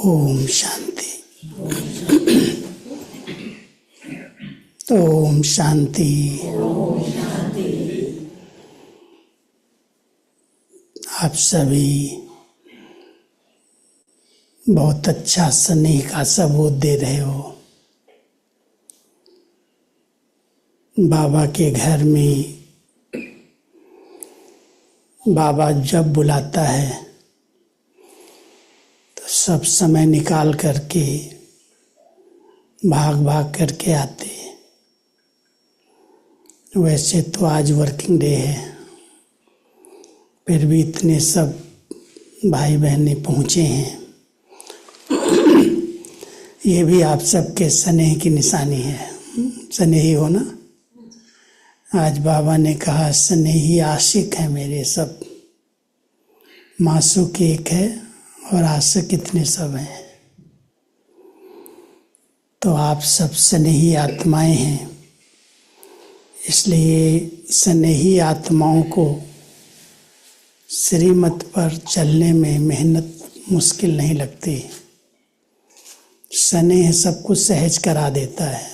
ओम शांति। ओम शांति। आप सभी बहुत अच्छा स्नेह का सबूत दे रहे हो। बाबा के घर में बाबा जब बुलाता है तो सब समय निकाल करके भाग भाग करके आते हैं। वैसे तो आज वर्किंग डे है, फिर भी इतने सब भाई बहनें पहुँचे हैं। ये भी आप सबके स्नेह की निशानी है। स्नेही हो ना। आज बाबा ने कहा स्नेही आशिक है मेरे सब, मासूक एक है और आशिक कितने सब हैं। तो आप सब स्नेही आत्माएं हैं, इसलिए स्नेही आत्माओं को श्रीमत पर चलने में मेहनत मुश्किल नहीं लगती। स्नेह सब कुछ सहज करा देता है।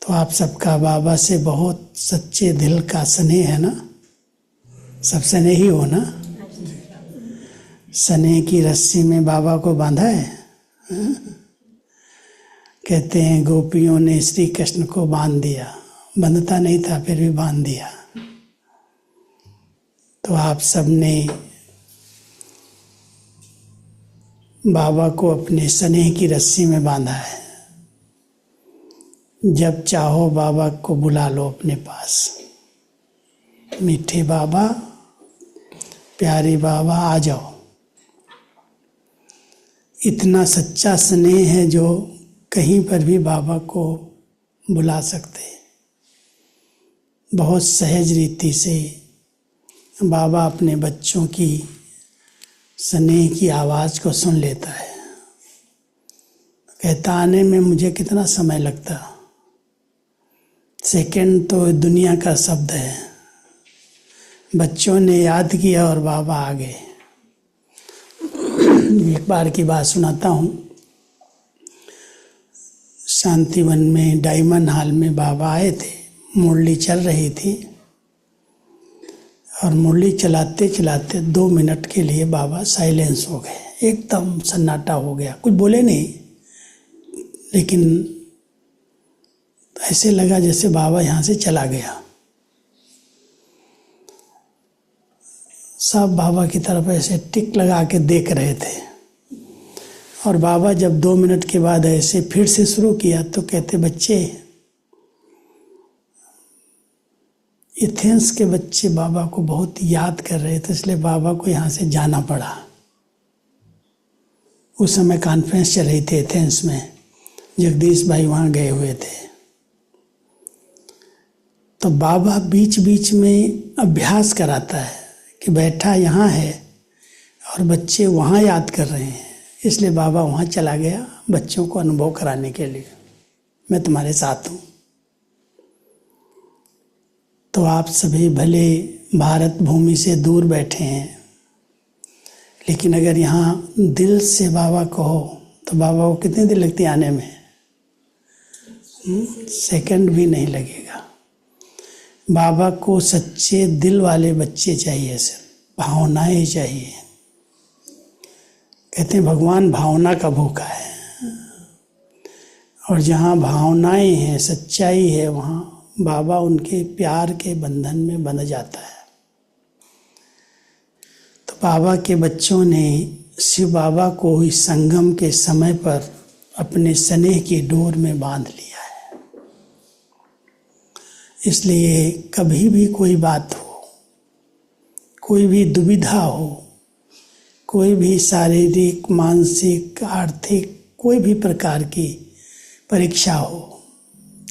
तो आप सबका बाबा से बहुत सच्चे दिल का स्नेह है ना। सब स्नेही हो ना। स्नेह की रस्सी में बाबा को बांधा है। कहते हैं गोपियों ने श्री कृष्ण को बांध दिया, बंधता नहीं था फिर भी बांध दिया। तो आप सबने बाबा को अपने स्नेह की रस्सी में बांधा है। जब चाहो बाबा को बुला लो अपने पास। मीठे बाबा, प्यारे बाबा आ जाओ। इतना सच्चा स्नेह है जो कहीं पर भी बाबा को बुला सकते हैं। बहुत सहज रीति से बाबा अपने बच्चों की स्नेह की आवाज़ को सुन लेता है। कहता आने में मुझे कितना समय लगता, सेकंड तो दुनिया का शब्द है। बच्चों ने याद किया और बाबा आ गए। एक बार की बात सुनाता हूँ। शांतिवन में डायमंड हॉल में बाबा आए थे। मुरली चल रही थी और मुरली चलाते चलाते 2 मिनट के लिए बाबा साइलेंस हो गए। एकदम सन्नाटा हो गया, कुछ बोले नहीं, लेकिन ऐसे लगा जैसे बाबा यहाँ से चला गया। सब बाबा की तरफ ऐसे टिक लगा के देख रहे थे। और बाबा जब 2 मिनट के बाद ऐसे फिर से शुरू किया तो कहते बच्चे, एथेंस के बच्चे बाबा को बहुत याद कर रहे थे, इसलिए बाबा को यहाँ से जाना पड़ा। उस समय कॉन्फ्रेंस चल रही थी एथेंस में, जगदीश भाई वहाँ गए हुए थे। तो बाबा बीच बीच में अभ्यास कराता है कि बैठा यहाँ है और बच्चे वहाँ याद कर रहे हैं, इसलिए बाबा वहाँ चला गया बच्चों को अनुभव कराने के लिए। मैं तुम्हारे साथ हूँ। तो आप सभी भले भारत भूमि से दूर बैठे हैं, लेकिन अगर यहाँ दिल से बाबा कहो तो बाबा को कितनी देर लगती है आने में? सेकंड भी नहीं लगेगा। बाबा को सच्चे दिल वाले बच्चे चाहिए, सिर्फ भावनाएं चाहिए। कहते हैं भगवान भावना का भूखा है, और जहाँ भावनाएं हैं, सच्चाई है, वहाँ बाबा उनके प्यार के बंधन में बंध जाता है। तो बाबा के बच्चों ने शिव बाबा को इस संगम के समय पर अपने स्नेह की डोर में बांध लिया है। इसलिए कभी भी कोई बात हो, कोई भी दुविधा हो, कोई भी शारीरिक, मानसिक, आर्थिक कोई भी प्रकार की परीक्षा हो,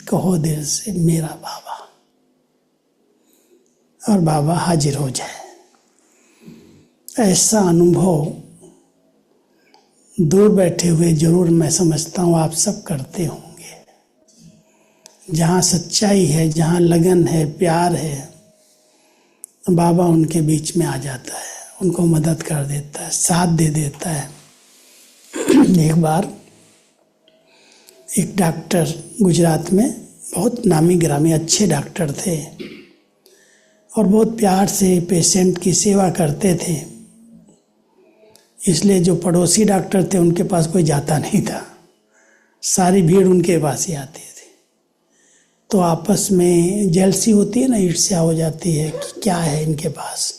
कहो दिल से मेरा बाबा, और बाबा हाजिर हो जाए। ऐसा अनुभव दूर बैठे हुए जरूर मैं समझता हूँ आप सब करते होंगे। जहाँ सच्चाई है, जहाँ लगन है, प्यार है, बाबा उनके बीच में आ जाता है, उनको मदद कर देता है, साथ दे देता है। एक बार एक डॉक्टर गुजरात में, बहुत नामी गिरामी अच्छे डॉक्टर थे और बहुत प्यार से पेशेंट की सेवा करते थे, इसलिए जो पड़ोसी डॉक्टर थे उनके पास कोई जाता नहीं था, सारी भीड़ उनके पास ही आती थी। तो आपस में जेलसी होती है ना, ईर्ष्या हो जाती है कि क्या है इनके पास,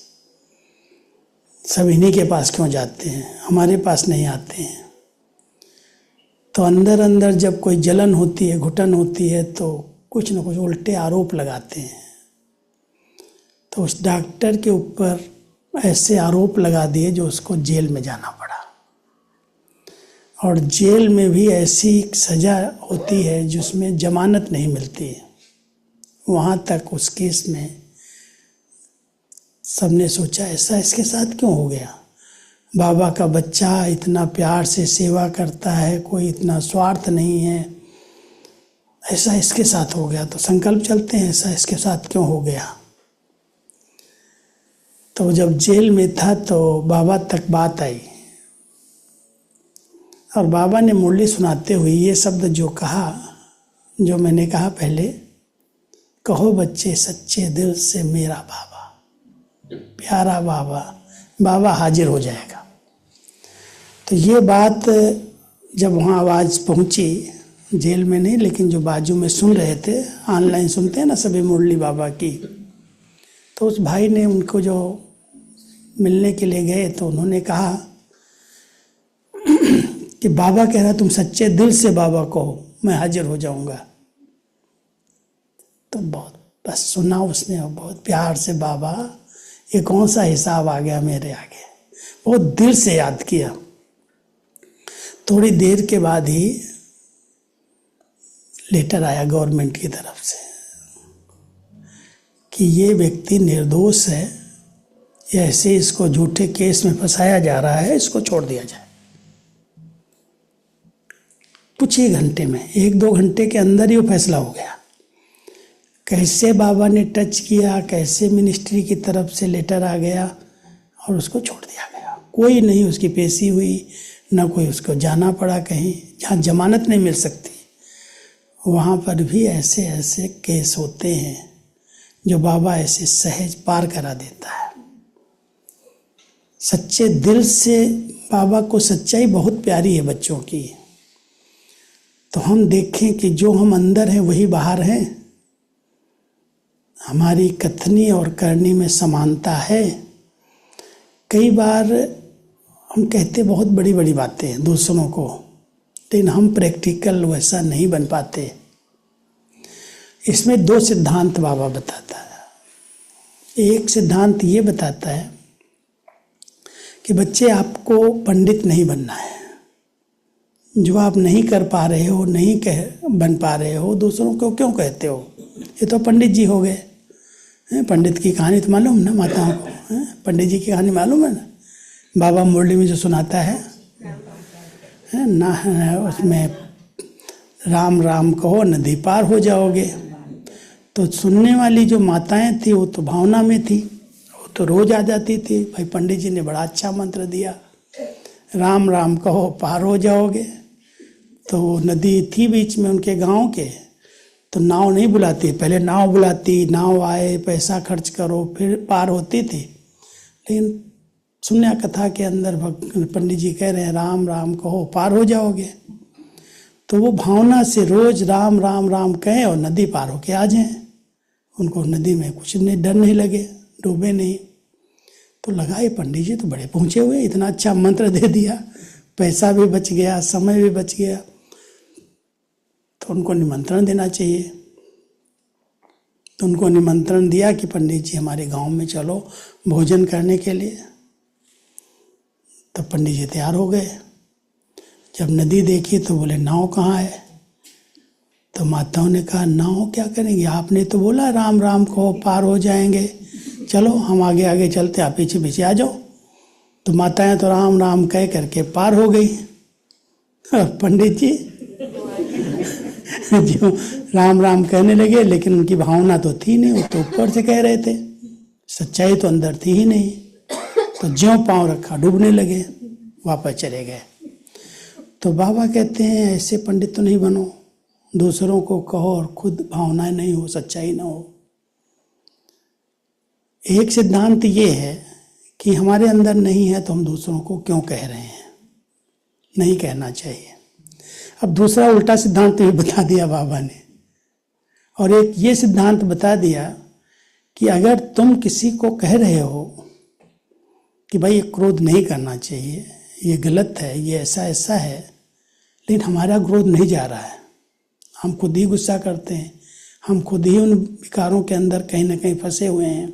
सब इन्हीं के पास क्यों जाते हैं, हमारे पास नहीं आते हैं। तो अंदर अंदर जब कोई जलन होती है, घुटन होती है, तो कुछ न कुछ उल्टे आरोप लगाते हैं। तो उस डॉक्टर के ऊपर ऐसे आरोप लगा दिए जो उसको जेल में जाना पड़ा। और जेल में भी ऐसी सज़ा होती है जिसमें जमानत नहीं मिलती है। वहाँ तक उस केस में सबने सोचा ऐसा इसके साथ क्यों हो गया, बाबा का बच्चा इतना प्यार से सेवा करता है, कोई इतना स्वार्थ नहीं है, ऐसा इसके साथ हो गया। तो संकल्प चलते हैं ऐसा इसके साथ क्यों हो गया। तो जब जेल में था तो बाबा तक बात आई और बाबा ने मुरली सुनाते हुए ये शब्द जो कहा, जो मैंने कहा पहले, कहो बच्चे सच्चे दिल से मेरा बाबा, प्यारा बाबा, बाबा हाजिर हो जाएगा। तो ये बात जब वहाँ आवाज़ पहुँची, जेल में नहीं लेकिन जो बाजू में सुन रहे थे, ऑनलाइन सुनते हैं ना सभी मुरली बाबा की, तो उस भाई ने उनको जो मिलने के लिए गए तो उन्होंने कहा कि बाबा कह रहा तुम सच्चे दिल से बाबा कहो, मैं हाजिर हो जाऊंगा। तो बहुत बस सुना उसने और बहुत प्यार से, बाबा ये कौन सा हिसाब आ गया मेरे आगे, बहुत दिल से याद किया। थोड़ी देर के बाद ही लेटर आया गवर्नमेंट की तरफ से कि ये व्यक्ति निर्दोष है, ऐसे इसको झूठे केस में फंसाया जा रहा है, इसको छोड़ दिया जाए। कुछ ही घंटे में, 1-2 घंटे के अंदर ही वो फैसला हो गया। कैसे बाबा ने टच किया, कैसे मिनिस्ट्री की तरफ से लेटर आ गया और उसको छोड़ दिया गया। कोई नहीं उसकी पेशी हुई, ना कोई उसको जाना पड़ा कहीं जहाँ जमानत नहीं मिल सकती। वहाँ पर भी ऐसे ऐसे केस होते हैं जो बाबा ऐसे सहज पार करा देता है। सच्चे दिल से बाबा को सच्चाई बहुत प्यारी है बच्चों की। तो हम देखें कि जो हम अंदर हैं वही बाहर हैं, हमारी कथनी और करनी में समानता है। कई बार हम कहते बहुत बड़ी बड़ी बातें दूसरों को, लेकिन हम प्रैक्टिकल वैसा नहीं बन पाते। इसमें 2 सिद्धांत बाबा बताता है। एक सिद्धांत ये बताता है कि बच्चे आपको पंडित नहीं बनना है। जो आप नहीं कर पा रहे हो, नहीं बन पा रहे हो, दूसरों को क्यों कहते हो, ये तो पंडित जी हो गए। पंडित की कहानी तो मालूम ना माताओं को, पंडित जी की कहानी मालूम है ना, बाबा मुरली में जो सुनाता है ना, उसमें राम राम कहो नदी पार हो जाओगे। तो सुनने वाली जो माताएं थी वो तो भावना में थी, वो तो रोज आ जाती थी, भाई पंडित जी ने बड़ा अच्छा मंत्र दिया, राम राम कहो पार हो जाओगे। तो नदी थी बीच में उनके गांव के, तो नाव नहीं बुलाती, पहले नाव बुलाती, नाव आए, पैसा खर्च करो, फिर पार होती थी। लेकिन सुन्या कथा के अंदर पंडित जी कह रहे हैं राम राम कहो पार हो जाओगे। तो वो भावना से रोज राम राम राम कहें और नदी पार होके आ जाएं। उनको नदी में कुछ नहीं, डर नहीं लगे, डूबे नहीं। तो लगा ये पंडित जी तो बड़े पहुँचे हुए, इतना अच्छा मंत्र दे दिया, पैसा भी बच गया, समय भी बच गया, तो उनको निमंत्रण देना चाहिए। तो उनको निमंत्रण दिया कि पंडित जी हमारे गांव में चलो भोजन करने के लिए। तो पंडित जी तैयार हो गए। जब नदी देखी तो बोले नाव कहाँ है। तो माताओं ने कहा नाव क्या करेंगे, आपने तो बोला राम राम को पार हो जाएंगे, चलो हम आगे आगे चलते, आप पीछे पीछे आ जाओ। तो माताएं तो राम राम कह करके पार हो गई। और पंडित जी जो राम राम कहने लगे, लेकिन उनकी भावना तो थी नहीं, वो तो ऊपर से कह रहे थे, सच्चाई तो अंदर थी ही नहीं। तो ज्यों पांव रखा डूबने लगे, वापस चले गए। तो बाबा कहते हैं ऐसे पंडित तो नहीं बनो, दूसरों को कहो और खुद भावनाएं नहीं हो, सच्चाई ना हो। एक सिद्धांत ये है कि हमारे अंदर नहीं है तो हम दूसरों को क्यों कह रहे हैं, नहीं कहना चाहिए। अब दूसरा उल्टा सिद्धांत भी बता दिया बाबा ने, और एक ये सिद्धांत बता दिया कि अगर तुम किसी को कह रहे हो कि भाई ये क्रोध नहीं करना चाहिए, ये गलत है, ये ऐसा ऐसा है, लेकिन हमारा क्रोध नहीं जा रहा है, हम खुद ही गुस्सा करते हैं, हम खुद ही उन विकारों के अंदर कहीं ना कहीं फंसे हुए हैं,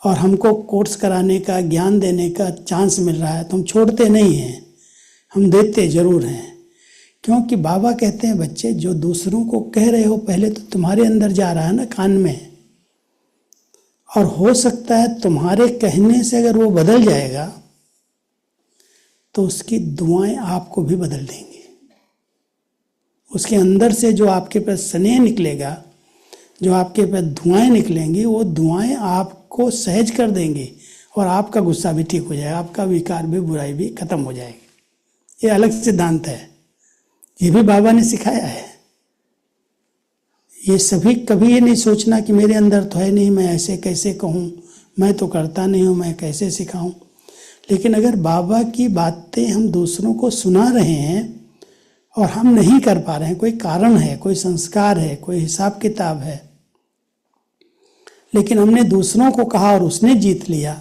और हमको कोर्स कराने का, ज्ञान देने का चांस मिल रहा है तो हम छोड़ते नहीं हैं, हम देते जरूर हैं। क्योंकि बाबा कहते हैं बच्चे, जो दूसरों को कह रहे हो पहले तो तुम्हारे अंदर जा रहा है ना, कान में, और हो सकता है तुम्हारे कहने से अगर वो बदल जाएगा तो उसकी दुआएं आपको भी बदल देंगी। उसके अंदर से जो आपके पास स्नेह निकलेगा, जो आपके पास धुआएं निकलेंगी, वो धुआएं आपको सहज कर देंगी और आपका गुस्सा भी ठीक हो जाएगा, आपका विकार भी, बुराई भी खत्म हो जाएगी। ये अलग सिद्धांत है, ये भी बाबा ने सिखाया है। ये सभी कभी ये नहीं सोचना कि मेरे अंदर तो है नहीं, मैं ऐसे कैसे कहूँ, मैं तो करता नहीं हूँ, मैं कैसे सिखाऊं। लेकिन अगर बाबा की बातें हम दूसरों को सुना रहे हैं और हम नहीं कर पा रहे हैं, कोई कारण है, कोई संस्कार है, कोई हिसाब किताब है, लेकिन हमने दूसरों को कहा और उसने जीत लिया,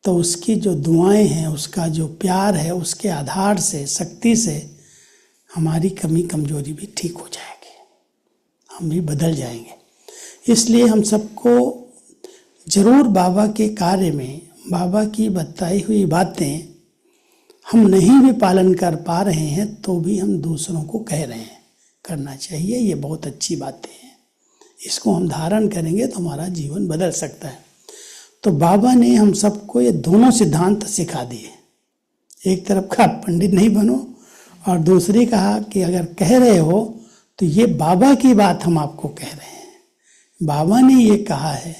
तो उसकी जो दुआएं हैं, उसका जो प्यार है, उसके आधार से, शक्ति से हमारी कमी कमजोरी भी ठीक हो जाएगी, हम भी बदल जाएंगे। इसलिए हम सबको जरूर बाबा के कार्य में, बाबा की बताई हुई बातें हम नहीं भी पालन कर पा रहे हैं तो भी हम दूसरों को कह रहे हैं, करना चाहिए। ये बहुत अच्छी बातें हैं, इसको हम धारण करेंगे तो हमारा जीवन बदल सकता है। तो बाबा ने हम सबको ये दोनों सिद्धांत सिखा दिए। एक तरफ का पंडित नहीं बनो, और दूसरी कहा कि अगर कह रहे हो तो ये बाबा की बात हम आपको कह रहे हैं, बाबा ने ये कहा है,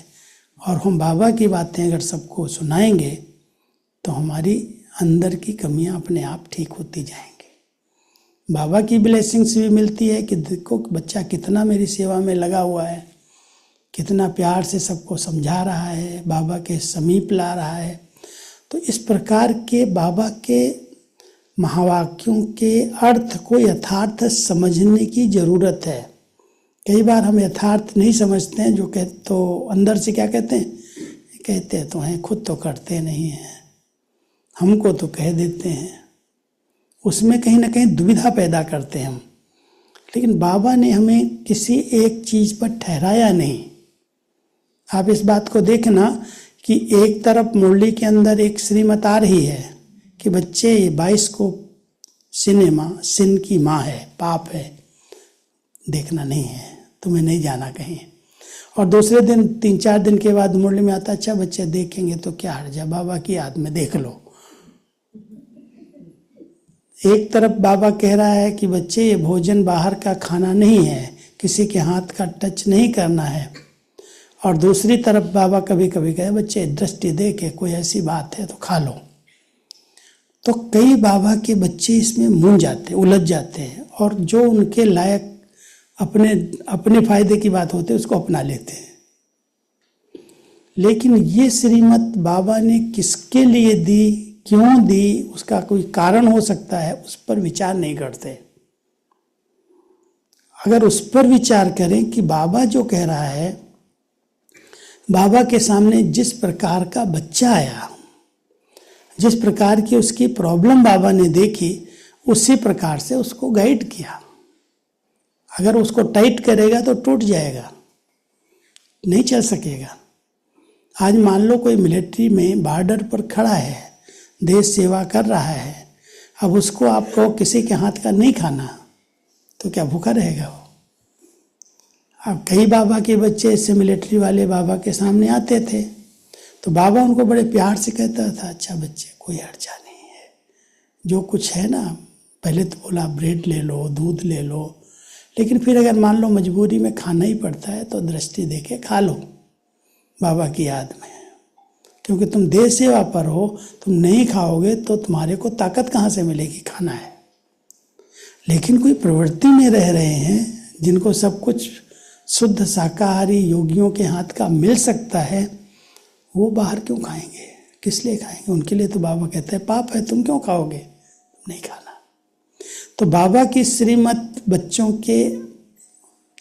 और हम बाबा की बातें अगर सबको सुनाएंगे तो हमारी अंदर की कमियां अपने आप ठीक होती जाएंगी। बाबा की ब्लेसिंग्स भी मिलती है कि देखो बच्चा कितना मेरी सेवा में लगा हुआ है, कितना प्यार से सबको समझा रहा है, बाबा के समीप ला रहा है। तो इस प्रकार के बाबा के महावाक्यों के अर्थ को यथार्थ समझने की ज़रूरत है। कई बार हम यथार्थ नहीं समझते हैं, जो कहते तो अंदर से क्या कहते हैं, कहते तो हैं, खुद तो करते नहीं हैं, हमको तो कह देते हैं, उसमें कहीं ना कहीं दुविधा पैदा करते हैं हम। लेकिन बाबा ने हमें किसी एक चीज़ पर ठहराया नहीं। आप इस बात को देखना कि एक तरफ मुरली के अंदर एक श्रीमत आ रही है कि बच्चे ये 22 को सिनेमा सिन की माँ है, पाप है, देखना नहीं है, तुम्हें नहीं जाना कहीं। और दूसरे दिन 3-4 दिन के बाद मुरली में आता, अच्छा बच्चे देखेंगे तो क्या हर्जा, बाबा की याद में देख लो। एक तरफ बाबा कह रहा है कि बच्चे ये भोजन बाहर का खाना नहीं है, किसी के हाथ का टच नहीं करना है, और दूसरी तरफ बाबा कभी कभी कहे बच्चे दृष्टि दे के कोई ऐसी बात है तो खा लो। तो कई बाबा के बच्चे इसमें मूंझ जाते, उलझ जाते हैं, और जो उनके लायक अपने फायदे की बात होती है उसको अपना लेते हैं। लेकिन ये श्रीमत बाबा ने किसके लिए दी, क्यों दी, उसका कोई कारण हो सकता है, उस पर विचार नहीं करते। अगर उस पर विचार करें कि बाबा जो कह रहा है, बाबा के सामने जिस प्रकार का बच्चा आया, जिस प्रकार की उसकी प्रॉब्लम बाबा ने देखी, उसी प्रकार से उसको गाइड किया। अगर उसको टाइट करेगा तो टूट जाएगा, नहीं चल सकेगा। आज मान लो कोई मिलिट्री में बॉर्डर पर खड़ा है, देश सेवा कर रहा है, अब उसको आप कहो किसी के हाथ का नहीं खाना, तो क्या भूखा रहेगा वो? अब कई बाबा के बच्चे इससे मिलिट्री वाले बाबा के सामने आते थे, तो बाबा उनको बड़े प्यार से कहता था, अच्छा बच्चे कोई हर्जा नहीं है, जो कुछ है ना, पहले तो बोला ब्रेड ले लो, दूध ले लो, लेकिन फिर अगर मान लो मजबूरी में खाना ही पड़ता है तो दृष्टि दे के खा लो बाबा की याद में, क्योंकि तुम देश सेवा पर हो, तुम नहीं खाओगे तो तुम्हारे को ताकत कहाँ से मिलेगी, खाना है। लेकिन कोई प्रवृत्ति में रह रहे हैं जिनको सब कुछ शुद्ध शाकाहारी योगियों के हाथ का मिल सकता है, वो बाहर क्यों खाएंगे? किस लिए खाएंगे? उनके लिए तो बाबा कहते हैं पाप है, तुम क्यों खाओगे? नहीं खाना। तो बाबा की श्रीमत बच्चों के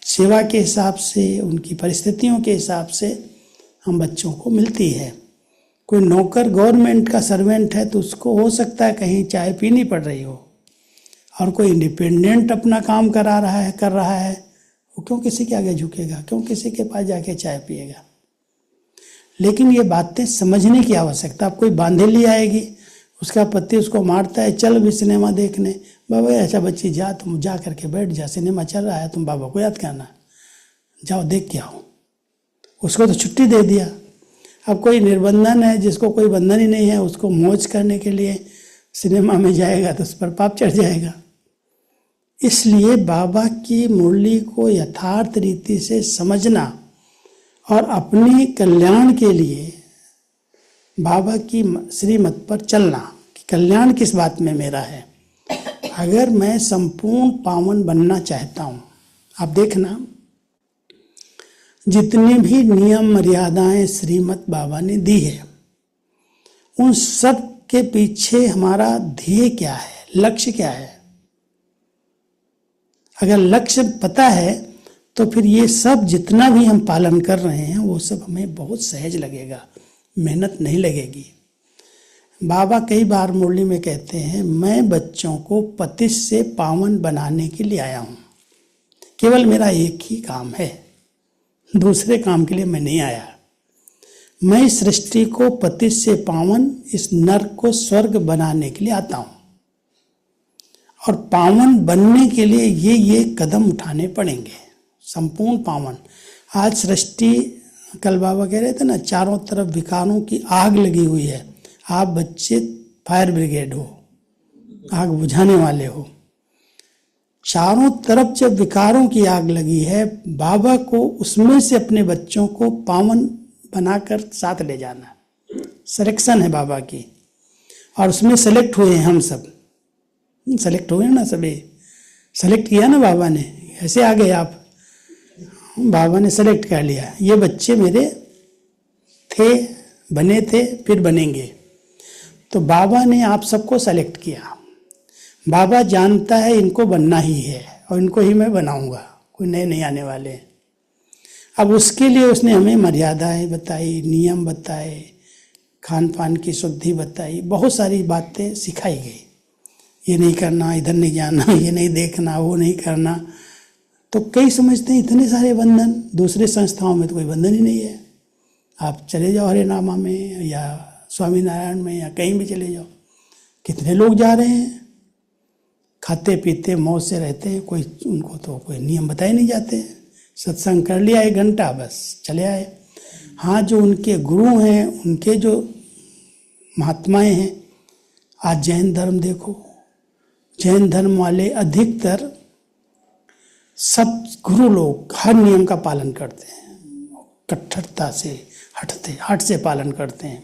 सेवा के हिसाब से, उनकी परिस्थितियों के हिसाब से हम बच्चों को मिलती है। कोई नौकर गवर्नमेंट का सर्वेंट है तो उसको हो सकता है कहीं चाय पीनी पड़ रही हो, और कोई इंडिपेंडेंट अपना काम कर रहा है, वो क्यों किसी के आगे झुकेगा? क्यों किसी के पास जाके चाय पिएगा? लेकिन ये बातें समझने की आवश्यकता। अब कोई बांधेली आएगी, उसका पति उसको मारता है, चल भी सिनेमा देखने। बाबा ऐसा बच्ची जा, तुम जा करके बैठ जा, सिनेमा चल रहा है, तुम बाबा को याद करना, जाओ देख के आओ। उसको तो छुट्टी दे दिया। अब कोई निर्बंधन है, जिसको कोई बंधन ही नहीं है, उसको मौज करने के लिए सिनेमा में जाएगा तो उस पर पाप चढ़ जाएगा। इसलिए बाबा की मुरली को यथार्थ रीति से समझना और अपने कल्याण के लिए बाबा की श्रीमत पर चलना कि कल्याण किस बात में मेरा है। अगर मैं संपूर्ण पावन बनना चाहता हूँ, आप देखना जितनी भी नियम मर्यादाएं श्रीमत बाबा ने दी है, उन सब के पीछे हमारा ध्येय क्या है, लक्ष्य क्या है? अगर लक्ष्य पता है तो फिर ये सब जितना भी हम पालन कर रहे हैं वो सब हमें बहुत सहज लगेगा, मेहनत नहीं लगेगी। बाबा कई बार मुरली में कहते हैं, मैं बच्चों को पतित से पावन बनाने के लिए आया हूँ। केवल मेरा एक ही काम है, दूसरे काम के लिए मैं नहीं आया। मैं इस सृष्टि को पतित से पावन, इस नर्क को स्वर्ग बनाने के लिए आता हूँ। और पावन बनने के लिए ये कदम उठाने पड़ेंगे, संपूर्ण पावन। आज सृष्टि, कल बाबा कह रहे थे ना, चारों तरफ विकारों की आग लगी हुई है। आप बच्चे फायर ब्रिगेड हो, आग बुझाने वाले हो। चारों तरफ जब विकारों की आग लगी है, बाबा को उसमें से अपने बच्चों को पावन बनाकर साथ ले जाना, सिलेक्शन है बाबा की। और उसमें सेलेक्ट हुए हैं हम सब, सेलेक्ट हुए ना, सभी सेलेक्ट किया ना बाबा ने। ऐसे आ गए आप, बाबा ने सेलेक्ट कर लिया, ये बच्चे मेरे थे, बने थे, फिर बनेंगे। तो बाबा ने आप सबको सेलेक्ट किया। बाबा जानता है इनको बनना ही है और इनको ही मैं बनाऊंगा, कोई नए नहीं आने वाले। अब उसके लिए उसने हमें मर्यादाएं बताई, नियम बताए, खान पान की शुद्धि बताई, बहुत सारी बातें सिखाई गई। ये नहीं करना, इधर नहीं जाना, ये नहीं देखना, वो नहीं करना। तो कई समझते हैं इतने सारे बंधन, दूसरे संस्थाओं में तो कोई बंधन ही नहीं है। आप चले जाओ हरेनामा में या स्वामीनारायण में या कहीं भी चले जाओ, कितने लोग जा रहे हैं, खाते पीते मौज से रहते हैं, कोई उनको तो कोई नियम बताए नहीं जाते हैं। सत्संग कर लिया 1 घंटा, बस चले आए। हाँ, जो उनके गुरु हैं, उनके जो महात्माएं हैं, आज जैन धर्म देखो, जैन धर्म वाले अधिकतर सब गुरु लोग हर नियम का पालन करते हैं, कट्टरता से हट से पालन करते हैं,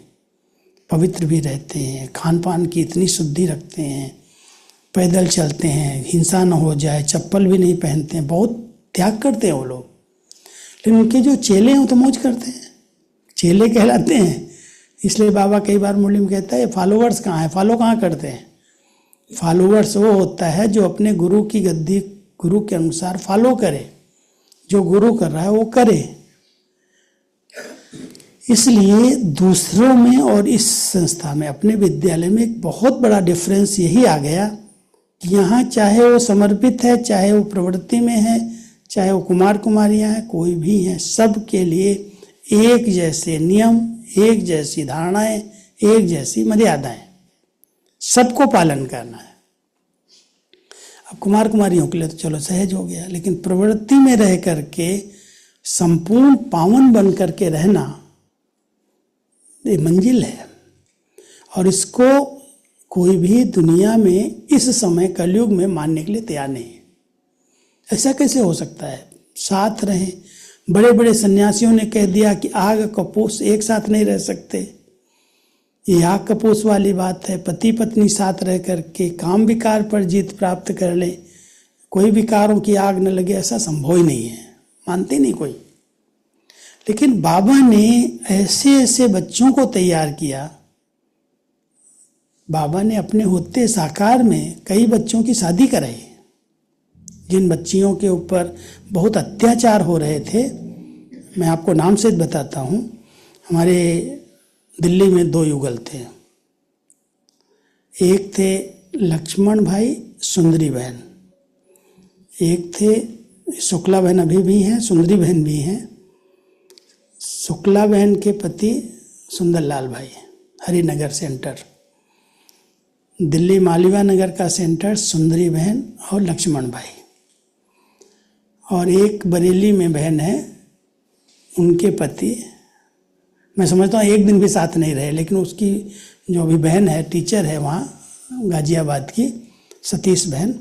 पवित्र भी रहते हैं, खान पान की इतनी शुद्धि रखते हैं, पैदल चलते हैं, हिंसा न हो जाए, चप्पल भी नहीं पहनते हैं, बहुत त्याग करते हैं वो लोग। लेकिन उनके जो चेले हैं वो तो मौज करते हैं, चेले कहलाते हैं। इसलिए बाबा कई बार मुरली में कहता है फॉलोवर्स कहाँ है, फॉलो कहाँ करते हैं। फॉलोवर्स वो होता है जो अपने गुरु की गद्दी, गुरु के अनुसार फॉलो करे, जो गुरु कर रहा है वो करे। इसलिए दूसरों में और इस संस्था में, अपने विद्यालय में एक बहुत बड़ा डिफरेंस यही आ गया कि यहाँ चाहे वो समर्पित है, चाहे वो प्रवृत्ति में है, चाहे वो कुमार कुमारियाँ हैं, कोई भी हैं, सब के लिए एक जैसे नियम, एक जैसी धारणाएं, एक जैसी मर्यादाएं, सबको पालन करना है। अब कुमार कुमारियों के लिए तो चलो सहज हो गया, लेकिन प्रवृत्ति में रह करके संपूर्ण पावन बन करके रहना ये मंजिल है। और इसको कोई भी दुनिया में इस समय कलयुग में मानने के लिए तैयार नहीं है। ऐसा कैसे हो सकता है? साथ रहें। बड़े बड़े सन्यासियों ने कह दिया कि आग कपूस एक साथ नहीं रह सकते। ये आग कपूस वाली बात है। पति पत्नी साथ रह करके काम विकार पर जीत प्राप्त कर ले कोई विकारों की आग न लगे ऐसा संभव ही नहीं है, मानते नहीं कोई। लेकिन बाबा ने ऐसे ऐसे बच्चों को तैयार किया। बाबा ने अपने होते साकार में कई बच्चों की शादी कराई। जिन बच्चियों के ऊपर बहुत अत्याचार हो रहे थे, मैं आपको नाम से बताता हूँ। हमारे दिल्ली में 2 युगल थे। एक थे लक्ष्मण भाई सुंदरी बहन, एक थे शुक्ला बहन, अभी भी हैं, सुंदरी बहन भी हैं। शुक्ला बहन के पति सुंदरलाल भाई, हरिनगर सेंटर, दिल्ली मालिवा नगर का सेंटर सुंदरी बहन और लक्ष्मण भाई। और एक बरेली में बहन है, उनके पति, मैं समझता हूँ एक दिन भी साथ नहीं रहे, लेकिन उसकी जो भी बहन है, टीचर है वहाँ गाजियाबाद की, सतीश बहन,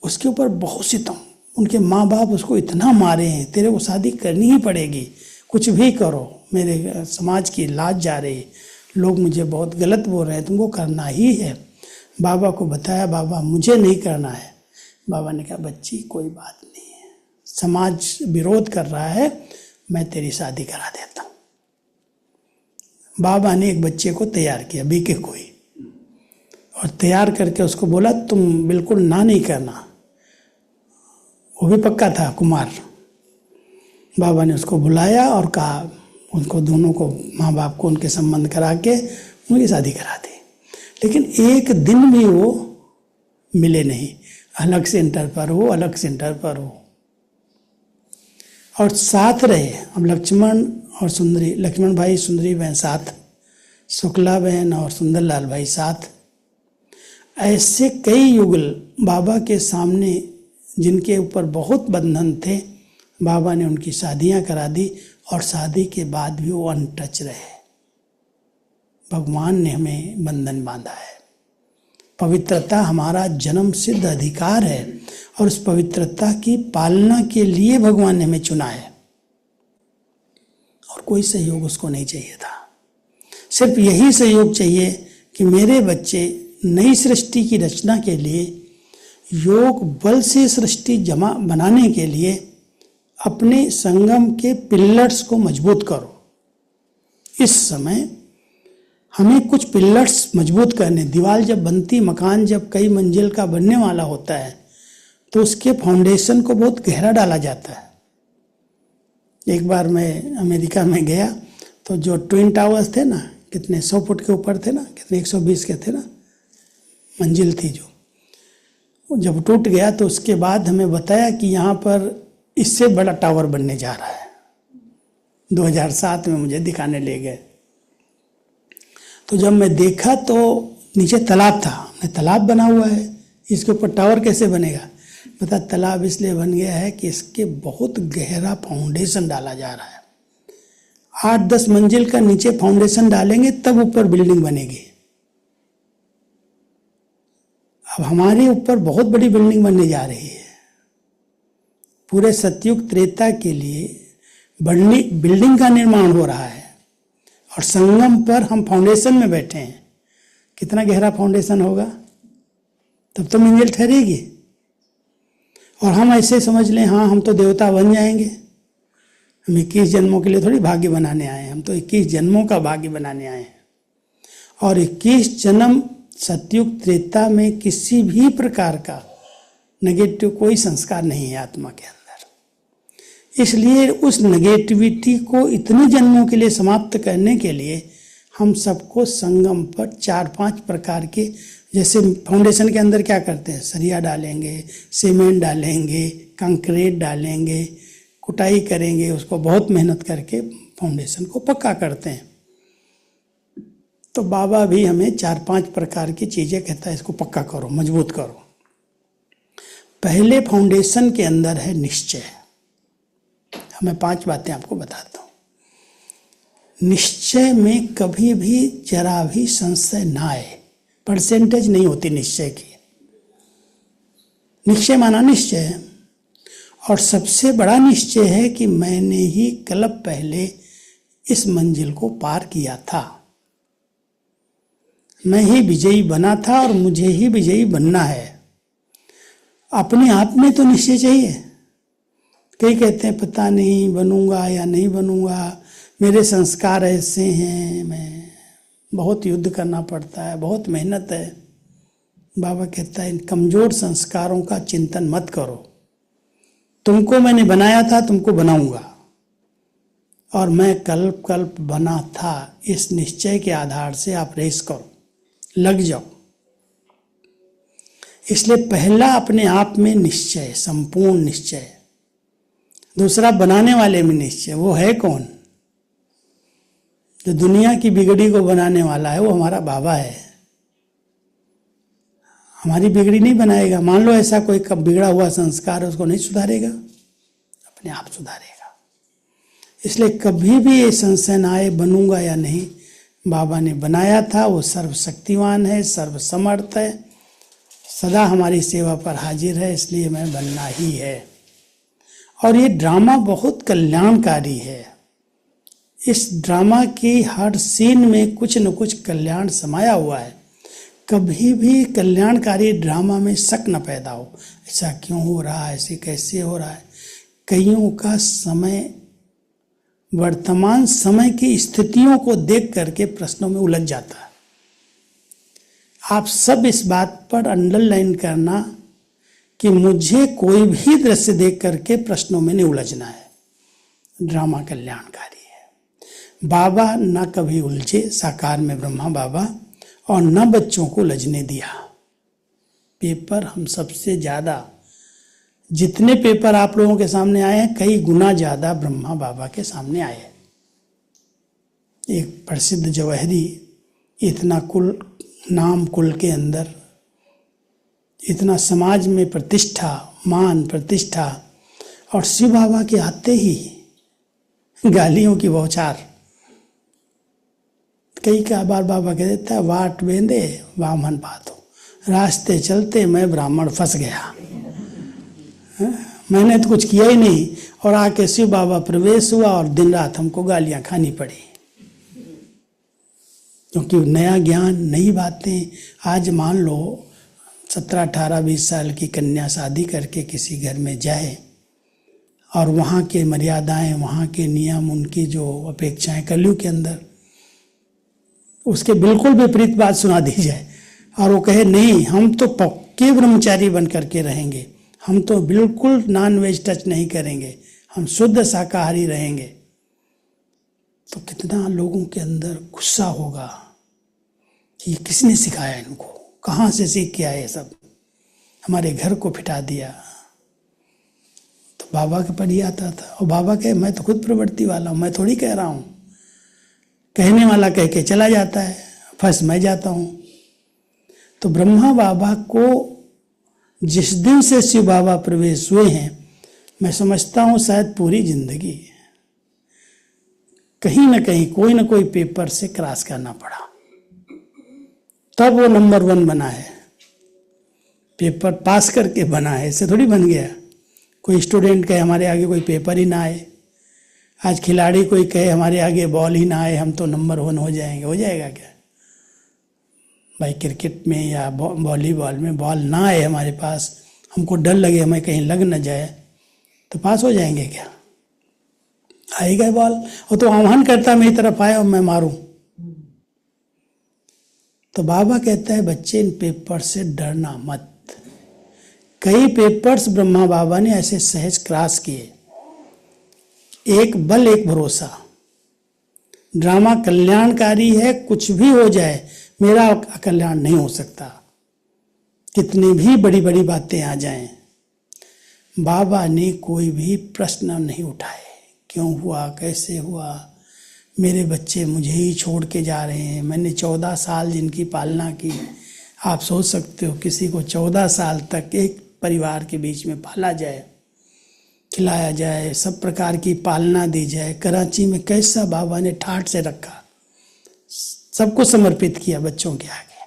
उसके ऊपर बहुत सितम। उनके माँ बाप उसको इतना मारे हैं, तेरे को शादी करनी ही पड़ेगी, कुछ भी करो, मेरे समाज की लाज जा रही, लोग मुझे बहुत गलत बोल रहे हैं, तुमको करना ही है। बाबा को बताया, बाबा मुझे नहीं करना है। बाबा ने कहा, बच्ची कोई बात नहीं है, समाज विरोध कर रहा है, मैं तेरी शादी करा देता हूँ। बाबा ने एक बच्चे को तैयार किया, बीके कोई, और तैयार करके उसको बोला तुम बिल्कुल ना नहीं करना। वो भी पक्का था, कुमार। बाबा ने उसको बुलाया और कहा, उनको दोनों को, माँ बाप को उनके संबंध करा के उनकी शादी करा दी। लेकिन एक दिन भी वो मिले नहीं, अलग सेंटर पर हो, अलग सेंटर पर हो, और साथ रहे। अब लक्ष्मण और सुंदरी, लक्ष्मण भाई सुंदरी बहन साथ, शुक्ला बहन और सुंदरलाल भाई साथ। ऐसे कई युगल बाबा के सामने जिनके ऊपर बहुत बंधन थे, बाबा ने उनकी शादियां करा दी, और शादी के बाद भी वो अनटच रहे। भगवान ने हमें बंधन बांधा है। पवित्रता हमारा जन्म सिद्ध अधिकार है, और उस पवित्रता की पालना के लिए भगवान ने हमें चुना है, और कोई सहयोग उसको नहीं चाहिए था। सिर्फ यही सहयोग चाहिए कि मेरे बच्चे नई सृष्टि की रचना के लिए, योग बल से सृष्टि जमा बनाने के लिए अपने संगम के पिलर्स को मजबूत करो। इस समय हमें कुछ पिलर्स मजबूत करने। दीवार जब बनती, मकान जब कई मंजिल का बनने वाला होता है, तो उसके फाउंडेशन को बहुत गहरा डाला जाता है। एक बार मैं अमेरिका में गया, तो जो ट्विन टावर्स थे ना, कितने 100 फुट के ऊपर थे ना, कितने 120 के थे ना, मंजिल थी जो, जब टूट गया तो उसके बाद हमें बताया कि यहाँ पर इससे बड़ा टावर बनने जा रहा है। 2007 में मुझे दिखाने ले गए, तो जब मैं देखा तो नीचे तालाब था। तालाब बना हुआ है, इसके ऊपर टावर कैसे बनेगा? पता, तालाब इसलिए बन गया है कि इसके बहुत गहरा फाउंडेशन डाला जा रहा है। 8-10 मंजिल का नीचे फाउंडेशन डालेंगे, तब ऊपर बिल्डिंग बनेगी। अब हमारे ऊपर बहुत बड़ी बिल्डिंग बनने जा रही है। पूरे सतयुग त्रेता के लिए बिल्डिंग का निर्माण हो रहा है, और संगम पर हम फाउंडेशन में बैठे हैं। कितना गहरा फाउंडेशन होगा, तब तो मंजिल ठहरेगी। और हम ऐसे समझ लें, हाँ हम तो देवता बन जाएंगे, हम 21 जन्मों के लिए थोड़ी भाग्य बनाने आए हैं, हम तो 21 जन्मों का भाग्य बनाने आए हैं। और 21 जन्म सतयुग त्रेता में किसी भी प्रकार का नेगेटिव कोई संस्कार नहीं है आत्मा के अंदर। इसलिए उस नेगेटिविटी को इतने जन्मों के लिए समाप्त करने के लिए हम सबको संगम पर 4-5 प्रकार के, जैसे फाउंडेशन के अंदर क्या करते हैं, सरिया डालेंगे, सीमेंट डालेंगे, कंक्रीट डालेंगे, कुटाई करेंगे, उसको बहुत मेहनत करके फाउंडेशन को पक्का करते हैं। तो बाबा भी हमें 4-5 प्रकार की चीज़ें कहता है, इसको पक्का करो, मजबूत करो। पहले फाउंडेशन के अंदर है निश्चय। मैं 5 बातें आपको बताता हूँ। निश्चय में कभी भी जरा भी संशय ना आए, परसेंटेज नहीं होती निश्चय की। निश्चय माना निश्चय है, और सबसे बड़ा निश्चय है कि मैंने ही कल्प पहले इस मंजिल को पार किया था, मैं ही विजयी बना था और मुझे ही विजयी बनना है। अपने आप में तो निश्चय चाहिए। कई कहते हैं पता नहीं बनूंगा या नहीं बनूंगा, मेरे संस्कार ऐसे हैं, मैं बहुत युद्ध करना पड़ता है, बहुत मेहनत है। बाबा कहता है इन कमजोर संस्कारों का चिंतन मत करो। तुमको मैंने बनाया था, तुमको बनाऊंगा, और मैं कल्प कल्प बना था, इस निश्चय के आधार से आप रेस करो, लग जाओ। इसलिए पहला अपने आप में निश्चय, संपूर्ण निश्चय। दूसरा बनाने वाले में निश्चय। वो है कौन? जो दुनिया की बिगड़ी को बनाने वाला है वो हमारा बाबा है। हमारी बिगड़ी नहीं बनाएगा। मान लो ऐसा कोई कब बिगड़ा हुआ संस्कार है, उसको नहीं सुधारेगा, अपने आप सुधारेगा। इसलिए कभी भी ये संशय ना आए बनूंगा या नहीं, बाबा ने बनाया था, वो सर्वशक्तिवान है, सर्वसमर्थ है, सदा हमारी सेवा पर हाजिर है, इसलिए मैं बनना ही है। और ये ड्रामा बहुत कल्याणकारी है। इस ड्रामा की हर सीन में कुछ न कुछ कल्याण समाया हुआ है। कभी भी कल्याणकारी ड्रामा में शक न पैदा हो, ऐसा क्यों हो रहा है, ऐसे कैसे हो रहा है। कईयों का समय वर्तमान समय की स्थितियों को देख करके प्रश्नों में उलझ जाता है। आप सब इस बात पर अंडरलाइन करना कि मुझे कोई भी दृश्य देख करके प्रश्नों में नहीं उलझना है। ड्रामा कल्याणकारी है। बाबा न कभी उलझे, साकार में ब्रह्मा बाबा, और न बच्चों को उलझने दिया। पेपर हम सबसे ज्यादा, जितने पेपर आप लोगों के सामने आए हैं, कई गुना ज्यादा ब्रह्मा बाबा के सामने आए। एक प्रसिद्ध जवाहरी, इतना कुल नाम, कुल के अंदर इतना समाज में प्रतिष्ठा, मान प्रतिष्ठा, और शिव बाबा के आते ही गालियों की बौछार। कई का बार बाबा कह देता है, वाट बेंदे वामन पातो, रास्ते चलते मैं ब्राह्मण फंस गया। मैंने तो कुछ किया ही नहीं, और आके शिव बाबा प्रवेश हुआ और दिन रात हमको गालियां खानी पड़ी, क्योंकि नया ज्ञान, नई बातें। आज मान लो 17, 18, 20 साल की कन्या शादी करके किसी घर में जाए और वहाँ के मर्यादाएं, वहाँ के नियम, उनकी जो अपेक्षाएं कलयुग के अंदर, उसके बिल्कुल विपरीत बात सुना दी जाए और वो कहे नहीं हम तो पक्के ब्रह्मचारी बन करके रहेंगे, हम तो बिल्कुल नॉन वेज टच नहीं करेंगे, हम शुद्ध शाकाहारी रहेंगे, तो कितना लोगों के अंदर गुस्सा होगा कि किसने सिखाया इनको, कहाँ से सीख के आए सब, हमारे घर को फिटा दिया। तो बाबा के पढ़ी आता था, और बाबा कहे मैं तो खुद प्रवृत्ति वाला हूँ, मैं थोड़ी कह रहा हूँ। कहने वाला कह के चला जाता है, फंस मैं जाता हूँ। तो ब्रह्मा बाबा को जिस दिन से शिव बाबा प्रवेश हुए हैं, मैं समझता हूँ शायद पूरी जिंदगी कहीं ना कहीं कोई ना कोई पेपर से क्रॉस करना पड़ा, तब वो नंबर 1 बना है। पेपर पास करके बना है, ऐसे थोड़ी बन गया। कोई स्टूडेंट कहे हमारे आगे कोई पेपर ही ना आए, आज खिलाड़ी कोई कहे हमारे आगे बॉल ही ना आए, हम तो नंबर 1 हो जाएंगे। हो जाएगा क्या भाई? क्रिकेट में या वॉलीबॉल में बॉल ना आए हमारे पास, हमको डर लगे हमें कहीं लग न जाए, तो पास हो जाएंगे क्या? आएगा बॉल, वो तो आह्वान करता मेरी तरफ आए और मैं मारूं। तो बाबा कहता है बच्चे इन पेपर से डरना मत। कई पेपर्स ब्रह्मा बाबा ने ऐसे सहज क्रॉस किए। एक बल एक भरोसा। ड्रामा कल्याणकारी है, कुछ भी हो जाए मेरा कल्याण नहीं हो सकता, कितनी भी बड़ी बड़ी बातें आ जाएं। बाबा ने कोई भी प्रश्न नहीं उठाए, क्यों हुआ, कैसे हुआ, मेरे बच्चे मुझे ही छोड़ के जा रहे हैं, मैंने 14 साल जिनकी पालना की। आप सोच सकते हो किसी को 14 साल तक एक परिवार के बीच में पाला जाए, खिलाया जाए, सब प्रकार की पालना दी जाए। कराची में कैसा बाबा ने ठाठ से रखा, सबको समर्पित किया बच्चों के आगे।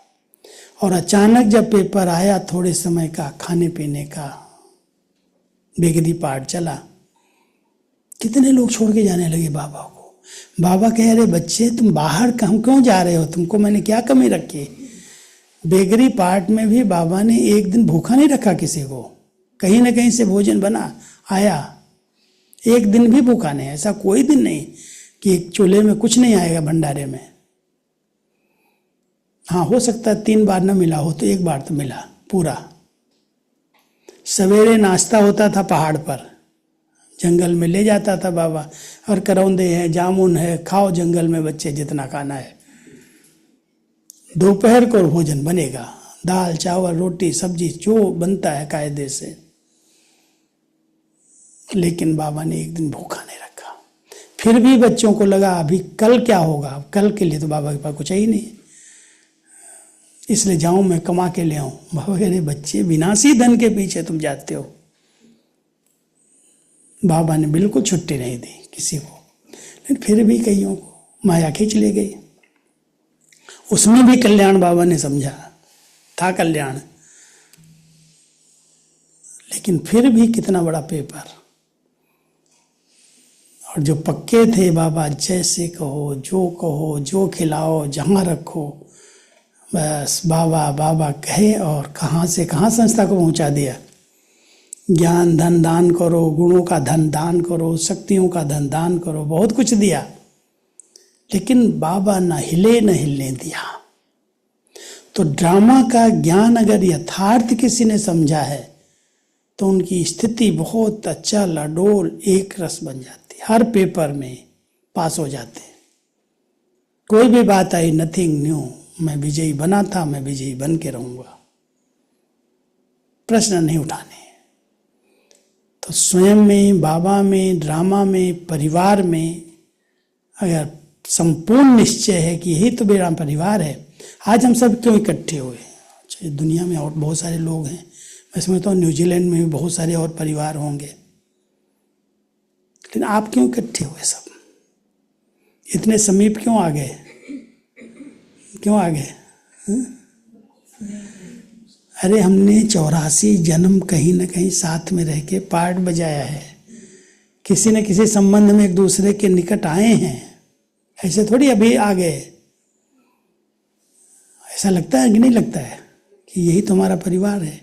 और अचानक जब पेपर आया, थोड़े समय का खाने पीने का बेगदी पाठ चला, कितने लोग छोड़ के जाने लगे बाबा को। बाबा कह रहे बच्चे तुम बाहर हम क्यों जा रहे हो, तुमको मैंने क्या कमी रखी? बेगरी पार्ट में भी बाबा ने एक दिन भूखा नहीं रखा किसी को, कहीं ना कहीं से भोजन बना आया। एक दिन भी भूखा नहीं, ऐसा कोई दिन नहीं कि एक चूल्हे में कुछ नहीं आएगा भंडारे में। हाँ, हो सकता है 3 बार न मिला हो तो 1 बार तो मिला पूरा। सवेरे नाश्ता होता था पहाड़ पर, जंगल में ले जाता था बाबा, और करौंदे हैं, जामुन है, खाओ जंगल में बच्चे जितना खाना है। दोपहर को भोजन बनेगा, दाल चावल रोटी सब्जी जो बनता है कायदे से। लेकिन बाबा ने एक दिन भूखा नहीं रखा। फिर भी बच्चों को लगा अभी कल क्या होगा, कल के लिए तो बाबा के पास कुछ है ही नहीं, इसलिए जाऊं मैं कमा के ले आऊं। बाबा कह रहे बच्चे विनाशी धन के पीछे तुम जाते हो। बाबा ने बिल्कुल छुट्टी नहीं दी किसी को, लेकिन फिर भी कईयों को माया खींच ले गई। उसमें भी कल्याण बाबा ने समझा था, कल्याण, लेकिन फिर भी कितना बड़ा पेपर। और जो पक्के थे बाबा, जैसे कहो जो खिलाओ जहां रखो, बस बाबा बाबा कहे और कहां से कहां संस्था को पहुंचा दिया। ज्ञान धन दान करो, गुणों का धन दान करो, शक्तियों का धन दान करो, बहुत कुछ दिया, लेकिन बाबा न हिले न हिलने दिया। तो ड्रामा का ज्ञान अगर यथार्थ किसी ने समझा है तो उनकी स्थिति बहुत अच्छा लडोल एक रस बन जाती, हर पेपर में पास हो जाते। कोई भी बात आई, नथिंग न्यू, मैं विजयी बना था, मैं विजयी बन के रहूंगा, प्रश्न नहीं उठाने। तो स्वयं में, बाबा में, ड्रामा में, परिवार में अगर संपूर्ण निश्चय है कि यही तो मेरा परिवार है। आज हम सब क्यों इकट्ठे हुए? अच्छा, दुनिया में और बहुत सारे लोग हैं, मैं समझता हूँ न्यूजीलैंड में भी बहुत सारे और परिवार होंगे, लेकिन आप क्यों इकट्ठे हुए? सब इतने समीप क्यों आ गए? क्यों आ गए? अरे हमने 84 जन्म कहीं ना कहीं साथ में रह के पार्ट बजाया है, किसी न किसी संबंध में एक दूसरे के निकट आए हैं, ऐसे थोड़ी अभी आ गए। ऐसा लगता है कि नहीं लगता है कि यही तो हमारा परिवार है?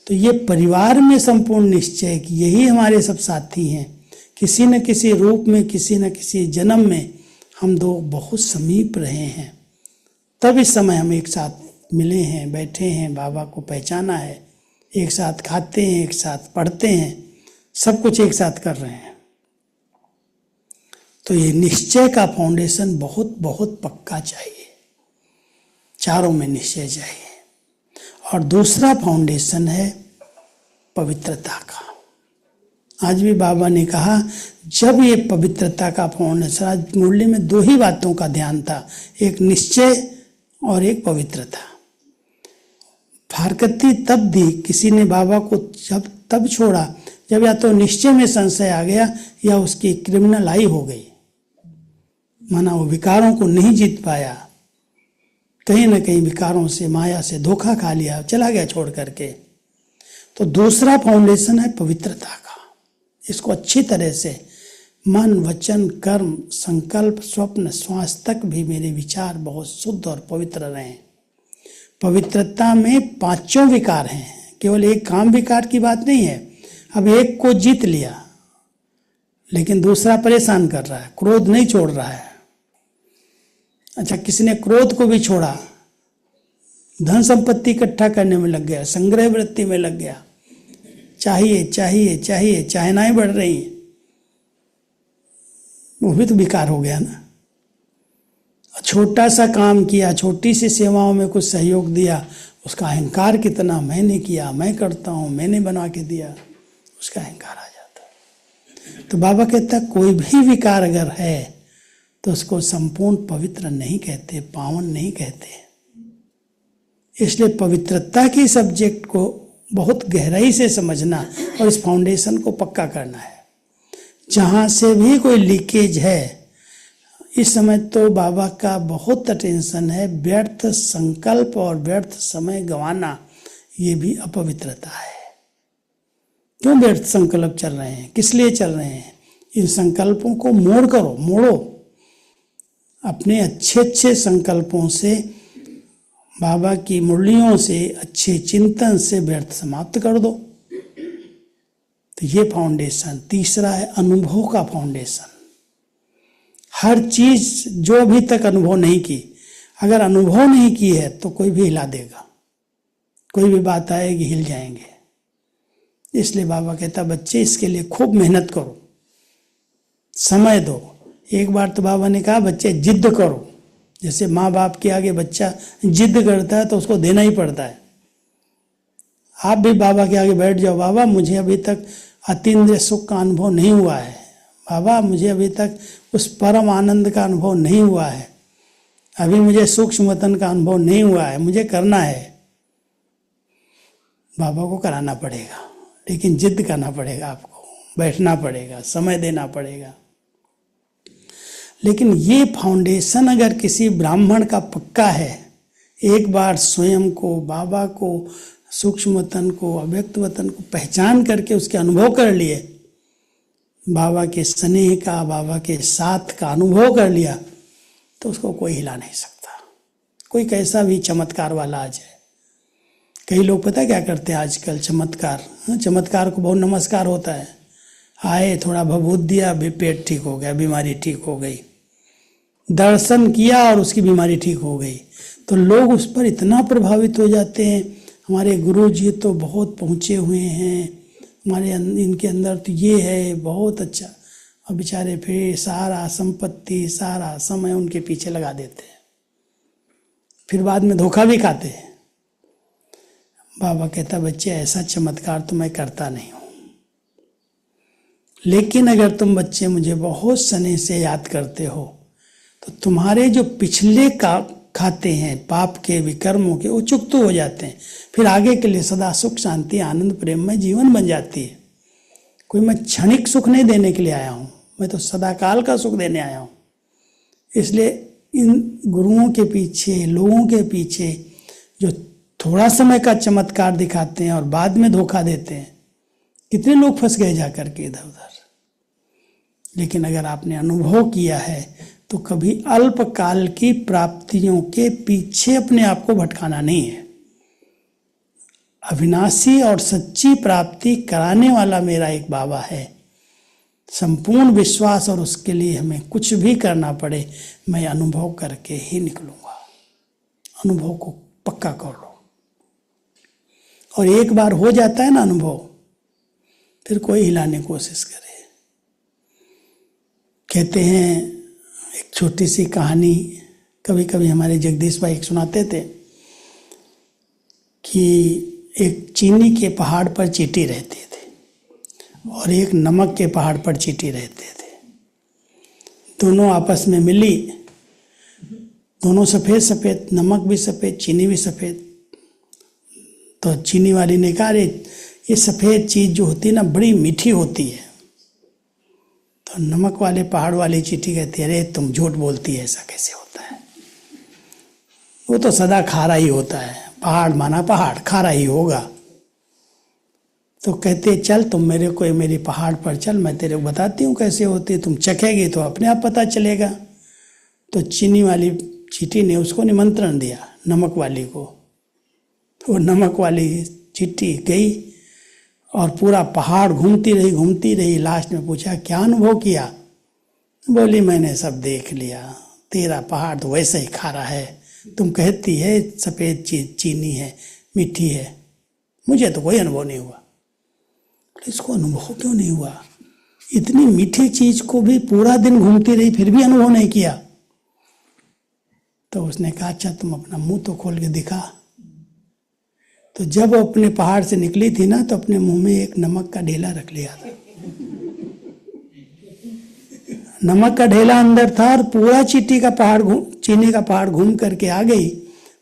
तो ये परिवार में संपूर्ण निश्चय कि यही हमारे सब साथी हैं, किसी न किसी रूप में, किसी न किसी जन्म में हम दो बहुत समीप रहे हैं, तब इस समय हम एक साथ मिले हैं, बैठे हैं, बाबा को पहचाना है, एक साथ खाते हैं, एक साथ पढ़ते हैं, सब कुछ एक साथ कर रहे हैं। तो ये निश्चय का फाउंडेशन बहुत बहुत पक्का चाहिए, चारों में निश्चय चाहिए। और दूसरा फाउंडेशन है पवित्रता का। आज भी बाबा ने कहा, जब ये पवित्रता का फाउंडेशन, आज मुरली में 2 ही बातों का ध्यान था, एक निश्चय और एक पवित्रता। फारकती तब दी किसी ने बाबा को जब तब छोड़ा जब या तो निश्चय में संशय आ गया या उसकी क्रिमिनल आई हो गई, माना वो विकारों को नहीं जीत पाया, कहीं ना कहीं विकारों से, माया से धोखा खा लिया, चला गया छोड़ करके। तो दूसरा फाउंडेशन है पवित्रता का। इसको अच्छी तरह से मन वचन कर्म संकल्प स्वप्न श्वास तक भी मेरे विचार बहुत शुद्ध और पवित्र रहें। पवित्रता में 5 विकार हैं, केवल एक काम विकार की बात नहीं है। अब एक को जीत लिया लेकिन दूसरा परेशान कर रहा है, क्रोध नहीं छोड़ रहा है। अच्छा, किसी ने क्रोध को भी छोड़ा, धन संपत्ति इकट्ठा करने में लग गया, संग्रह वृत्ति में लग गया, चाहिए चाहिए चाहिए, चाहनाएं बढ़ रही हैं, वो भी तो विकार हो गया ना। छोटा सा काम किया, छोटी सी सेवाओं में कुछ सहयोग दिया, उसका अहंकार कितना, मैंने किया, मैं करता हूं, मैंने बना के दिया, उसका अहंकार आ जाता। तो बाबा कहता कोई भी विकार अगर है तो उसको संपूर्ण पवित्र नहीं कहते, पावन नहीं कहते। इसलिए पवित्रता की सब्जेक्ट को बहुत गहराई से समझना और इस फाउंडेशन को पक्का करना है। जहां से भी कोई लीकेज है, इस समय तो बाबा का बहुत अटेंशन है, व्यर्थ संकल्प और व्यर्थ समय गंवाना, ये भी अपवित्रता है। क्यों व्यर्थ संकल्प चल रहे हैं, किस लिए चल रहे हैं? इन संकल्पों को मोड़ो, अपने अच्छे अच्छे संकल्पों से, बाबा की मुरलियों से, अच्छे चिंतन से व्यर्थ समाप्त कर दो। तो ये फाउंडेशन। तीसरा है अनुभव का फाउंडेशन। हर चीज जो अभी तक अनुभव नहीं की, अगर अनुभव नहीं की है तो कोई भी हिला देगा, कोई भी बात आएगी हिल जाएंगे। इसलिए बाबा कहता बच्चे इसके लिए खूब मेहनत करो, समय दो। एक बार तो बाबा ने कहा बच्चे जिद करो। जैसे माँ बाप के आगे बच्चा जिद करता है तो उसको देना ही पड़ता है। आप भी बाबा के आगे बैठ जाओ, बाबा मुझे अभी तक अतीन्द्रिय सुख का अनुभव नहीं हुआ है, बाबा मुझे अभी तक उस परम आनंद का अनुभव नहीं हुआ है, अभी मुझे सूक्ष्म वतन का अनुभव नहीं हुआ है, मुझे करना है। बाबा को कराना पड़ेगा, लेकिन जिद करना पड़ेगा, आपको बैठना पड़ेगा, समय देना पड़ेगा। लेकिन ये फाउंडेशन अगर किसी ब्राह्मण का पक्का है, एक बार स्वयं को, बाबा को, सूक्ष्म वतन को, अव्यक्त वतन को पहचान करके उसके अनुभव कर लिए, बाबा के स्नेह का, बाबा के साथ का अनुभव कर लिया, तो उसको कोई हिला नहीं सकता। कोई कैसा भी चमत्कार वाला आ जाए। कई लोग पता क्या करते हैं आजकल, चमत्कार को बहुत नमस्कार होता है। आए, थोड़ा भभूत दिया, पेट ठीक हो गया, बीमारी ठीक हो गई। दर्शन किया और उसकी बीमारी ठीक हो गई। तो लोग उस पर इतना प्रभावित हो जाते हैं, हमारे गुरु जी तो बहुत पहुँचे हुए हैं, हमारे इनके अंदर तो ये है, बहुत अच्छा। और बेचारे फिर सारा संपत्ति, सारा समय उनके पीछे लगा देते हैं, फिर बाद में धोखा भी खाते हैं। बाबा कहता बच्चे ऐसा चमत्कार तो मैं करता नहीं हूँ, लेकिन अगर तुम बच्चे मुझे बहुत स्नेह से याद करते हो तो तुम्हारे जो पिछले का खाते हैं पाप के, विकर्मों के, वो चुकते हो जाते हैं। फिर आगे के लिए सदा सुख, शांति, आनंद, प्रेम में जीवन बन जाती है। कोई मैं क्षणिक सुख नहीं देने के लिए आया हूँ, मैं तो सदाकाल का सुख देने आया हूँ। इसलिए इन गुरुओं के पीछे, लोगों के पीछे जो थोड़ा समय का चमत्कार दिखाते हैं और बाद में धोखा देते हैं, कितने लोग फंस गए जाकर के इधर उधर। लेकिन अगर आपने अनुभव किया है तो कभी अल्पकाल की प्राप्तियों के पीछे अपने आप को भटकाना नहीं है। अविनाशी और सच्ची प्राप्ति कराने वाला मेरा एक बाबा है। संपूर्ण विश्वास, और उसके लिए हमें कुछ भी करना पड़े, मैं अनुभव करके ही निकलूंगा। अनुभव को पक्का कर लो, और एक बार हो जाता है ना अनुभव, फिर कोई हिलाने की कोशिश करे। कहते हैं, एक छोटी सी कहानी कभी कभी हमारे जगदीश भाई एक सुनाते थे कि एक चीनी के पहाड़ पर चींटी रहते थे और एक नमक के पहाड़ पर चींटी रहते थे। दोनों आपस में मिली, दोनों सफ़ेद सफ़ेद, नमक भी सफ़ेद, चीनी भी सफ़ेद। तो चीनी वाली ने कहा, अरे ये सफ़ेद चीज़ जो होती है ना बड़ी मीठी होती है। तो नमक वाले पहाड़ वाली चींटी कहती है, अरे तुम झूठ बोलती है, ऐसा कैसे होता है, वो तो सदा खारा ही होता है, पहाड़ माना पहाड़, खारा ही होगा। तो कहते चल तुम मेरी पहाड़ पर चल, मैं तेरे को बताती हूँ कैसे होती है, तुम चखेगी तो अपने आप पता चलेगा। तो चीनी वाली चींटी ने उसको निमंत्रण दिया नमक वाली को। तो नमक वाली चींटी गई और पूरा पहाड़ घूमती रही। लास्ट में पूछा, क्या अनुभव किया? बोली, मैंने सब देख लिया, तेरा पहाड़ तो वैसे ही खारा है, तुम कहती है सफ़ेद चीज चीनी है, मीठी है, मुझे तो कोई अनुभव नहीं हुआ। इसको अनुभव क्यों नहीं हुआ? इतनी मीठी चीज को भी पूरा दिन घूमती रही, फिर भी अनुभव नहीं किया। तो उसने कहा, अच्छा तुम अपना मुंह तो खोल के दिखा। तो जब वो अपने पहाड़ से निकली थी ना, तो अपने मुंह में एक नमक का ढेला रख लिया था। नमक का ढेला अंदर था और पूरा चीनी का पहाड़ घूम करके आ गई,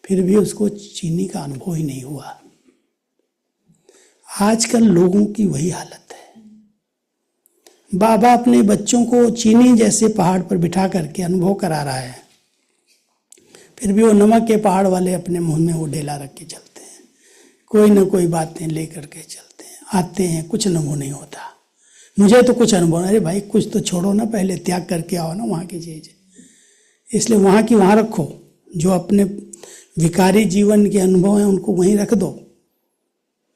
फिर भी उसको चीनी का अनुभव ही नहीं हुआ। आजकल लोगों की वही हालत है। बाबा अपने बच्चों को चीनी जैसे पहाड़ पर बिठा करके अनुभव करा रहा है, फिर भी वो नमक के पहाड़ वाले अपने मुंह में वो ढेला रख के चलते हैं, कोई ना कोई बातें लेकर के चलते हैं, आते हैं, कुछ अनुभव नहीं होता। मुझे तो कुछ अनुभव, अरे भाई कुछ तो छोड़ो ना, पहले त्याग करके आओ ना वहाँ की चीज़। इसलिए वहाँ की वहाँ रखो, जो अपने विकारी जीवन के अनुभव हैं उनको वहीं रख दो,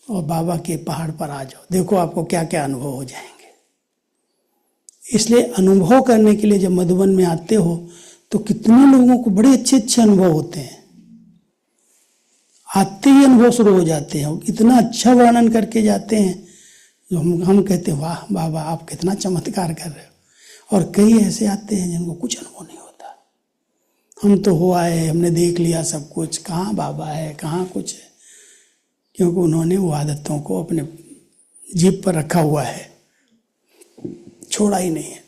और बाबा के पहाड़ पर आ जाओ, देखो आपको क्या क्या अनुभव हो जाएंगे। इसलिए अनुभव करने के लिए जब मधुबन में आते हो तो कितने लोगों को बड़े अच्छे अच्छे अनुभव होते हैं, आते ही अनुभव शुरू हो जाते हैं, इतना अच्छा वर्णन करके जाते हैं जो हम कहते हैं वाह बाबा आप कितना चमत्कार कर रहे हो। और कई ऐसे आते हैं जिनको कुछ अनुभव नहीं होता, हम तो हो आए, हमने देख लिया सब कुछ, कहाँ बाबा है कहाँ कुछ है, क्योंकि उन्होंने वो आदतों को अपने जीभ पर रखा हुआ है, छोड़ा ही नहीं है।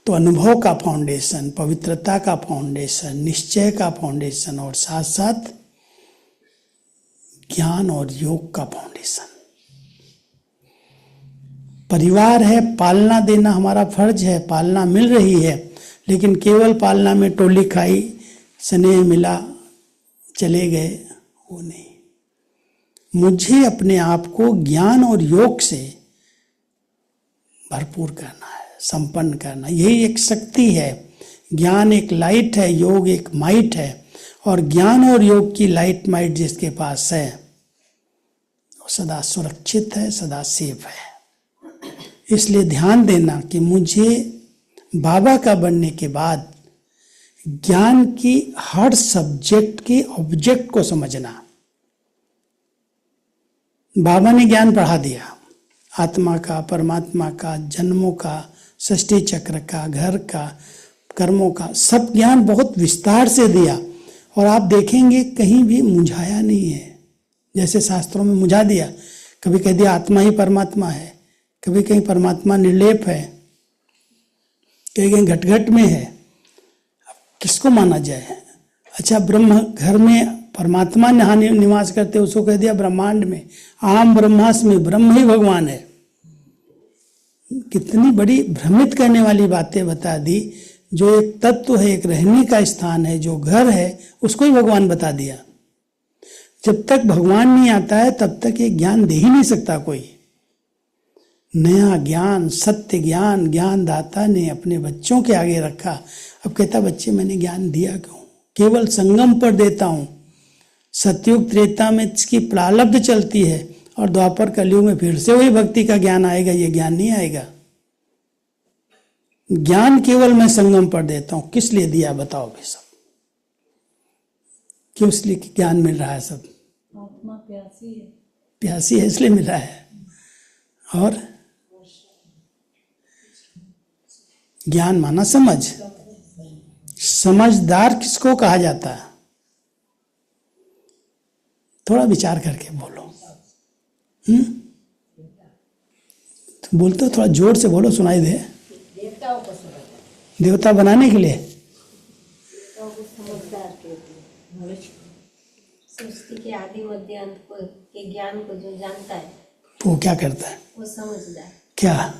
तो अनुभव का फाउंडेशन, पवित्रता का फाउंडेशन, निश्चय का फाउंडेशन और साथ साथ ज्ञान और योग का फाउंडेशन। परिवार है, पालना देना हमारा फर्ज है, पालना मिल रही है, लेकिन केवल पालना में टोली खाई, स्नेह मिला, चले गए, वो नहीं। मुझे अपने आप को ज्ञान और योग से भरपूर करना है, संपन्न करना, यही एक शक्ति है। ज्ञान एक लाइट है, योग एक माइट है, और ज्ञान और योग की लाइट माइट जिसके पास है वो सदा सुरक्षित है, सदा सेफ है। इसलिए ध्यान देना कि मुझे बाबा का बनने के बाद ज्ञान की हर सब्जेक्ट के ऑब्जेक्ट को समझना। बाबा ने ज्ञान पढ़ा दिया, आत्मा का, परमात्मा का, जन्मों का, सृष्टि चक्र का, घर का, कर्मों का, सब ज्ञान बहुत विस्तार से दिया। और आप देखेंगे कहीं भी मुझाया नहीं है, जैसे शास्त्रों में मुझा दिया, कभी कह दिया आत्मा ही परमात्मा है, कभी कहीं परमात्मा निर्लेप है, कहीं कहीं घट घट में है। अब किसको माना जाए? अच्छा, ब्रह्म घर में परमात्मा यहाँ निवास करते, उसको कह दिया ब्रह्मांड में, आम ब्रह्मास्मि, ब्रह्म ही भगवान है। कितनी बड़ी भ्रमित करने वाली बातें बता दी। जो एक तत्व है, एक रहने का स्थान है, जो घर है, उसको ही भगवान बता दिया। जब तक भगवान नहीं आता है तब तक ये ज्ञान दे ही नहीं सकता कोई। नया ज्ञान, सत्य ज्ञान, ज्ञान दाता ने अपने बच्चों के आगे रखा। अब कहता बच्चे मैंने ज्ञान दिया क्यों? केवल संगम पर देता हूं। सतयुग त्रेता में इसकी प्रारब्ध चलती है और द्वापर कलयुग में फिर से वही भक्ति का ज्ञान आएगा, ये ज्ञान नहीं आएगा। ज्ञान केवल मैं संगम पर देता हूं। किस लिए दिया बताओ भाई सब? क्यों इसलिए ज्ञान मिल रहा है? सब आत्मा प्यासी है, प्यासी है इसलिए मिल रहा है। और ज्ञान माना समझ। समझदार किसको कहा जाता है? थोड़ा विचार करके बोलो। तो बोलते हो, थोड़ा जोर से बोलो, सुनाई दे। देवताओं को समझदार, देवता बनाने के लिए देवताओं को समझदार कहते हैं। सृष्टि के आदि मध्य अंत को के ज्ञान को जो जानता है वो क्या करता है? वो समझदार। क्या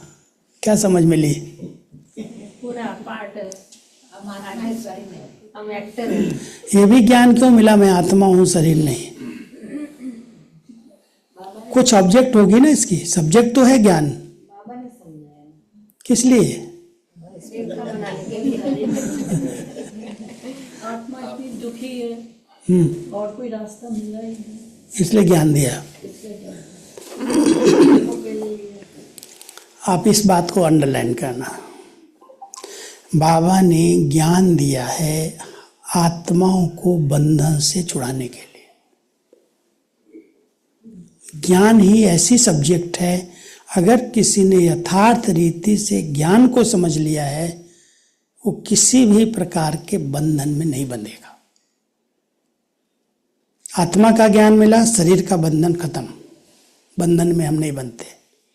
क्या समझ मिली? पूरा पार्ट हमारा हम एक्टर हैं। ये भी ज्ञान क्यों मिला? मैं आत्मा हूँ, शरीर नहीं। कुछ ऑब्जेक्ट होगी ना इसकी, सब्जेक्ट तो है ज्ञान। बाबा ने समझाया किस लिए? देखा बनाने के लिए। आत्मा इतनी दुखी है और कोई रास्ता मिला ही नहीं, इसलिए ज्ञान दिया। आप इस बात को अंडरलाइन करना। बाबा ने ज्ञान दिया है आत्माओं को बंधन से छुड़ाने के लिए। ज्ञान ही ऐसी सब्जेक्ट है, अगर किसी ने यथार्थ रीति से ज्ञान को समझ लिया है वो किसी भी प्रकार के बंधन में नहीं बंधेगा। आत्मा का ज्ञान मिला, शरीर का बंधन खत्म, बंधन में हम नहीं बनते।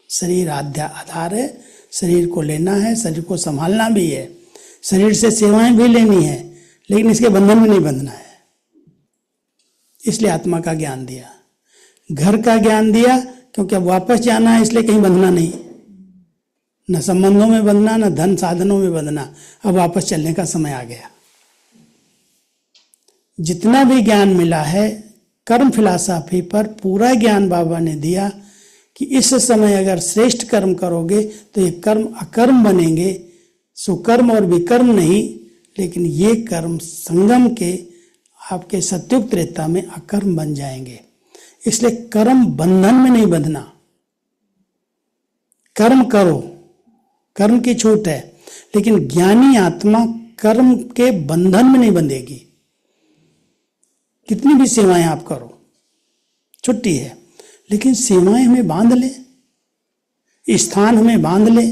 शरीर आधार है, शरीर को लेना है, शरीर को संभालना भी है, शरीर से सेवाएं भी लेनी है, लेकिन इसके बंधन में नहीं बंधना है। इसलिए आत्मा का ज्ञान दिया। घर का ज्ञान दिया क्योंकि अब वापस जाना है, इसलिए कहीं बंधना नहीं, न संबंधों में बंधना, न धन साधनों में बंधना। अब वापस चलने का समय आ गया। जितना भी ज्ञान मिला है कर्म फिलॉसफी पर पूरा ज्ञान बाबा ने दिया कि इस समय अगर श्रेष्ठ कर्म करोगे तो ये कर्म अकर्म बनेंगे। सुकर्म और विकर्म नहीं, लेकिन ये कर्म संगम के आपके सत्युग त्रेता में अकर्म बन जाएंगे। इसलिए कर्म बंधन में नहीं बंधना। कर्म करो, कर्म की छूट है, लेकिन ज्ञानी आत्मा कर्म के बंधन में नहीं बंधेगी। कितनी भी सेवाएं आप करो, छुट्टी है, लेकिन सेवाएं हमें बांध ले, स्थान हमें बांध ले,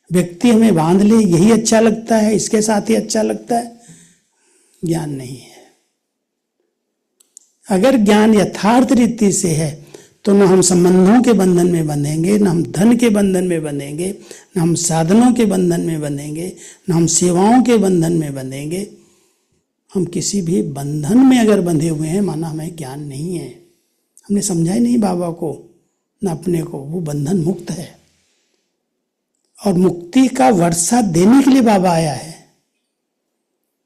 व्यक्ति हमें बांध ले, यही अच्छा लगता है, इसके साथ ही अच्छा लगता है, ज्ञान नहीं है। अगर ज्ञान यथार्थ रीति से है तो न हम संबंधों के बंधन में बंधेंगे, न हम धन के बंधन में बंधेंगे, न हम साधनों के बंधन में बंधेंगे, न हम सेवाओं के बंधन में बंधेंगे। हम किसी भी बंधन में अगर बंधे हुए हैं, माना हमें ज्ञान नहीं है, हमने समझा ही नहीं बाबा को न अपने को, वो बंधन मुक्त है। और मुक्ति का वर्षा देने के लिए बाबा आया है।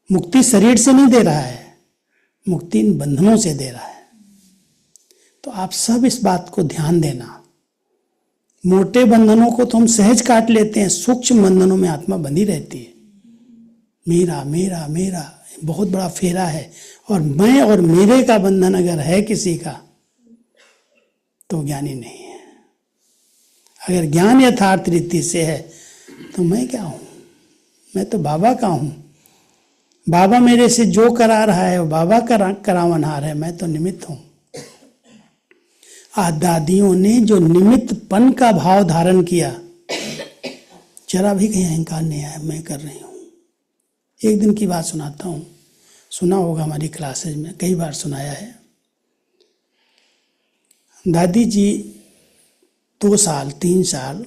मुक्ति शरीर से नहीं दे रहा है, मुक्ति इन बंधनों से दे रहा है। तो आप सब इस बात को ध्यान देना। मोटे बंधनों को तो हम सहज काट लेते हैं, सूक्ष्म बंधनों में आत्मा बंधी रहती है। मेरा मेरा मेरा बहुत बड़ा फेरा है, और मैं और मेरे का बंधन अगर है किसी का तो ज्ञानी नहीं है। अगर ज्ञान यथार्थ रीति से है तो मैं क्या हूं? मैं तो बाबा का हूं। बाबा मेरे से जो करा रहा है वो बाबा का करावनहार है, मैं तो निमित्त हूं। दादियों ने जो निमित्तपन का भाव धारण किया, जरा भी कहीं अहंकार नहीं आया, मैं कर रही हूं। एक दिन की बात सुनाता हूं, सुना होगा हमारी क्लासेज में, कई बार सुनाया है। दादी जी 2 साल 3 साल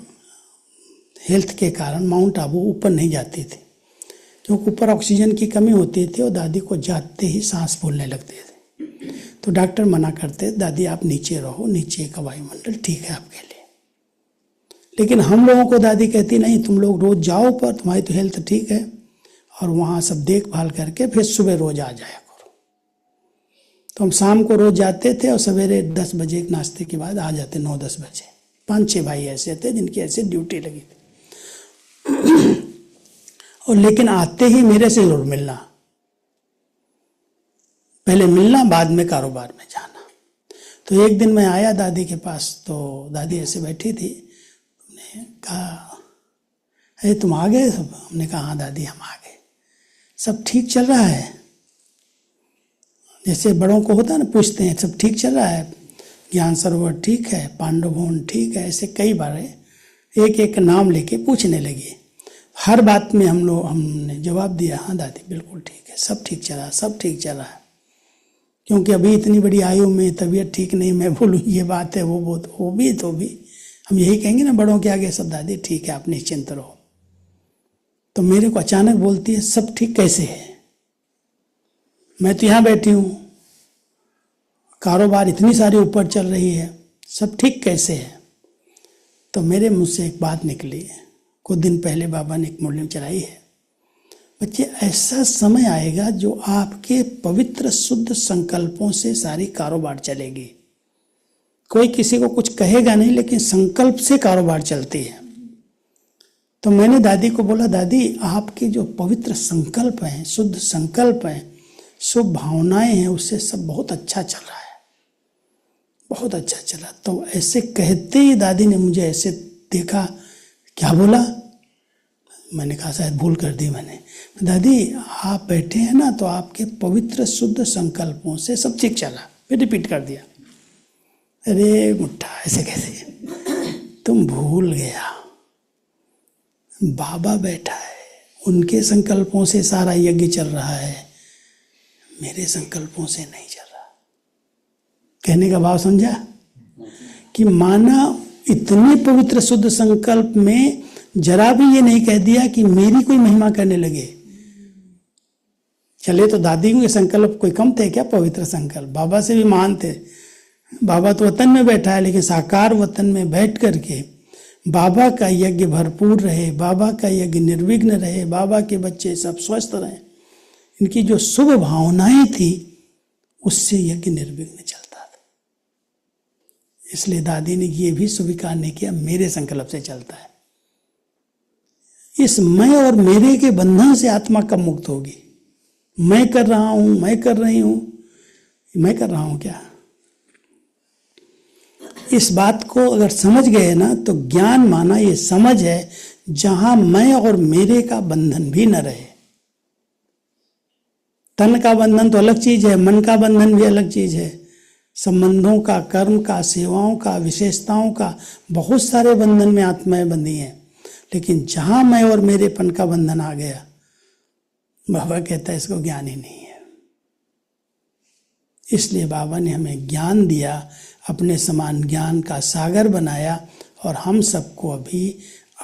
हेल्थ के कारण माउंट आबू ऊपर नहीं जाती थी, क्योंकि ऊपर ऑक्सीजन की कमी होती थी और दादी को जाते ही सांस फूलने लगते थे। तो डॉक्टर मना करते, दादी आप नीचे रहो, नीचे का वायुमंडल ठीक है आपके लिए। लेकिन हम लोगों को दादी कहती नहीं, तुम लोग रोज जाओ ऊपर, तुम्हारी तो हेल्थ ठीक है, और वहाँ सब देखभाल करके फिर सुबह रोज आ जाया करो। तो हम शाम को रोज जाते थे और सवेरे 10 बजे नाश्ते के बाद आ जाते, 9-10 बजे। 5-6 भाई ऐसे थे जिनकी ऐसे ड्यूटी लगी थी। और लेकिन आते ही मेरे से जरूर मिलना, पहले मिलना, बाद में कारोबार में जाना। तो एक दिन मैं आया दादी के पास, तो दादी ऐसे बैठी थी। हमने कहा, अरे तुम आ गए सब? हमने कहा हाँ दादी हम आ गए। सब ठीक चल रहा है? जैसे बड़ों को होता है ना, पूछते हैं सब ठीक चल रहा है? ज्ञान सरोवर ठीक है, पांडव भवन ठीक है, ऐसे कई बार एक एक नाम लेके पूछने लगी। हर बात में हमने जवाब दिया, हाँ दादी बिल्कुल ठीक है, सब ठीक चल रहा है, सब ठीक चल रहा है। क्योंकि अभी इतनी बड़ी आयु में तबीयत ठीक नहीं, मैं बोलूँ ये बात है वो भी तो भी हम यही कहेंगे ना बड़ों के आगे, सब दादी ठीक है आप निश्चिंत रहो। तो मेरे को अचानक बोलती है सब ठीक कैसे है? मैं तो यहाँ बैठी हूँ, कारोबार इतनी सारी ऊपर चल रही है, सब ठीक कैसे है? तो मेरे मुंह से एक बात निकली, कुछ दिन पहले बाबा ने एक मुरली चलाई है, बच्चे ऐसा समय आएगा जो आपके पवित्र शुद्ध संकल्पों से सारी कारोबार चलेगी। कोई किसी को कुछ कहेगा नहीं, लेकिन संकल्प से कारोबार चलती है। तो मैंने दादी को बोला, दादी आपके जो पवित्र संकल्प हैं, शुद्ध संकल्प हैं, शुभ भावनाएं हैं, उससे सब बहुत अच्छा चल रहा है, बहुत अच्छा चला। तो ऐसे कहते ही दादी ने मुझे ऐसे देखा, क्या बोला? मैंने कहा शायद भूल कर दी मैंने। दादी आप बैठे हैं ना, तो आपके पवित्र शुद्ध संकल्पों से सब ठीक चला। फिर रिपीट कर दिया। अरे मुट्ठा ऐसे कैसे, तुम भूल गया, बाबा बैठा है, उनके संकल्पों से सारा यज्ञ चल रहा है, मेरे संकल्पों से नहीं चल रहा। कहने का भाव समझा? कि माना इतने पवित्र शुद्ध संकल्प में जरा भी ये नहीं कह दिया कि मेरी कोई महिमा करने लगे। चले तो दादी के संकल्प कोई कम थे क्या? पवित्र संकल्प बाबा से भी महान थे। बाबा तो वतन में बैठा है, लेकिन साकार वतन में बैठ करके बाबा का यज्ञ भरपूर रहे, बाबा का यज्ञ निर्विघ्न रहे, बाबा के बच्चे सब स्वस्थ रहे, इनकी जो शुभ भावनाएं थी उससे यज्ञ निर्विघ्न चलता था। इसलिए दादी ने ये भी स्वीकार नहीं किया मेरे संकल्प से चलता है। इस मैं और मेरे के बंधन से आत्मा कब मुक्त होगी? मैं कर रहा हूं, मैं कर रही हूं, मैं कर रहा हूं क्या? इस बात को अगर समझ गए ना तो ज्ञान माना ये समझ है जहां मैं और मेरे का बंधन भी न रहे। तन का बंधन तो अलग चीज है, मन का बंधन भी अलग चीज है। संबंधों का, कर्म का, सेवाओं का, विशेषताओं का बहुत सारे बंधन में आत्माएं बंधी हैं, लेकिन जहां मैं और मेरेपन का बंधन आ गया, बाबा कहता है इसको ज्ञान ही नहीं है। इसलिए बाबा ने हमें ज्ञान दिया, अपने समान ज्ञान का सागर बनाया, और हम सबको अभी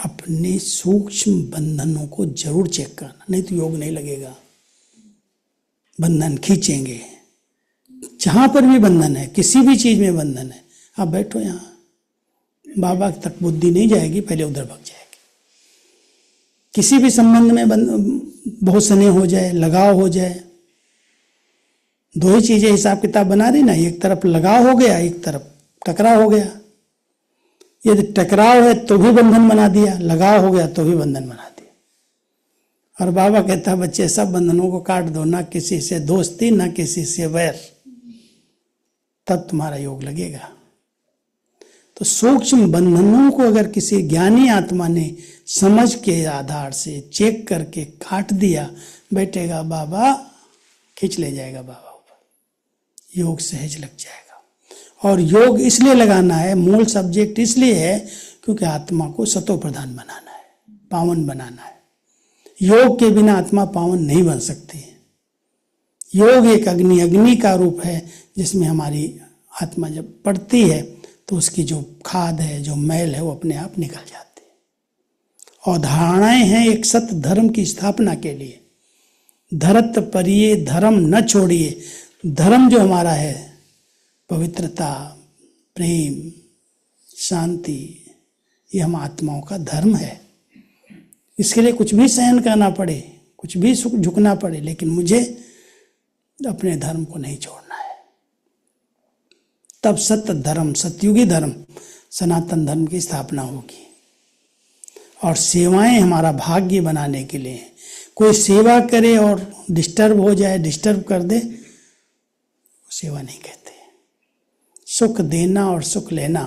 अपने सूक्ष्म बंधनों को जरूर चेक करना, नहीं तो योग नहीं लगेगा। बंधन खींचेंगे, जहां पर भी बंधन है, किसी भी चीज में बंधन है, आप बैठो यहाँ, बाबा तक बुद्धि नहीं जाएगी, पहले उधर भाग जाएगी। किसी भी संबंध में बहुत स्नेह हो जाए, लगाव हो जाए, दो ही चीजें हिसाब किताब बना रही ना, एक तरफ लगाव हो गया, एक तरफ टकराव हो गया। यदि टकराव है तो भी बंधन बना दिया, लगाव हो गया तो भी बंधन बना दिया। और बाबा कहता है बच्चे सब बंधनों को काट दो, ना किसी से दोस्ती, ना किसी से वैर, तब तुम्हारा योग लगेगा। तो सूक्ष्म बंधनों को अगर किसी ज्ञानी आत्मा ने समझ के आधार से चेक करके काट दिया, बैठेगा बाबा, खींच ले जाएगा बाबा ऊपर, योग सहज लग जाएगा। और योग इसलिए लगाना है, मूल सब्जेक्ट इसलिए है क्योंकि आत्मा को सतो प्रधान बनाना है, पावन बनाना है। योग के बिना आत्मा पावन नहीं बन सकती। योग एक अग्नि का रूप है, जिसमें हमारी आत्मा जब पड़ती है तो उसकी जो खाद है, जो मैल है, वो अपने आप निकल जाती है। और धारणाएं हैं एक सत्य धर्म की स्थापना के लिए। धरत परिये धर्म न छोड़िए, धर्म जो हमारा है, पवित्रता, प्रेम, शांति, ये हम आत्माओं का धर्म है। इसके लिए कुछ भी सहन करना पड़े, कुछ भी झुकना पड़े, लेकिन मुझे अपने धर्म को नहीं छोड़ना है। तब सत्य धर्म, सतयुगी धर्म, सनातन धर्म की स्थापना होगी। और सेवाएं हमारा भाग्य बनाने के लिए। कोई सेवा करे और डिस्टर्ब हो जाए, डिस्टर्ब कर दे, सेवा नहीं कहते। सुख देना और सुख लेना,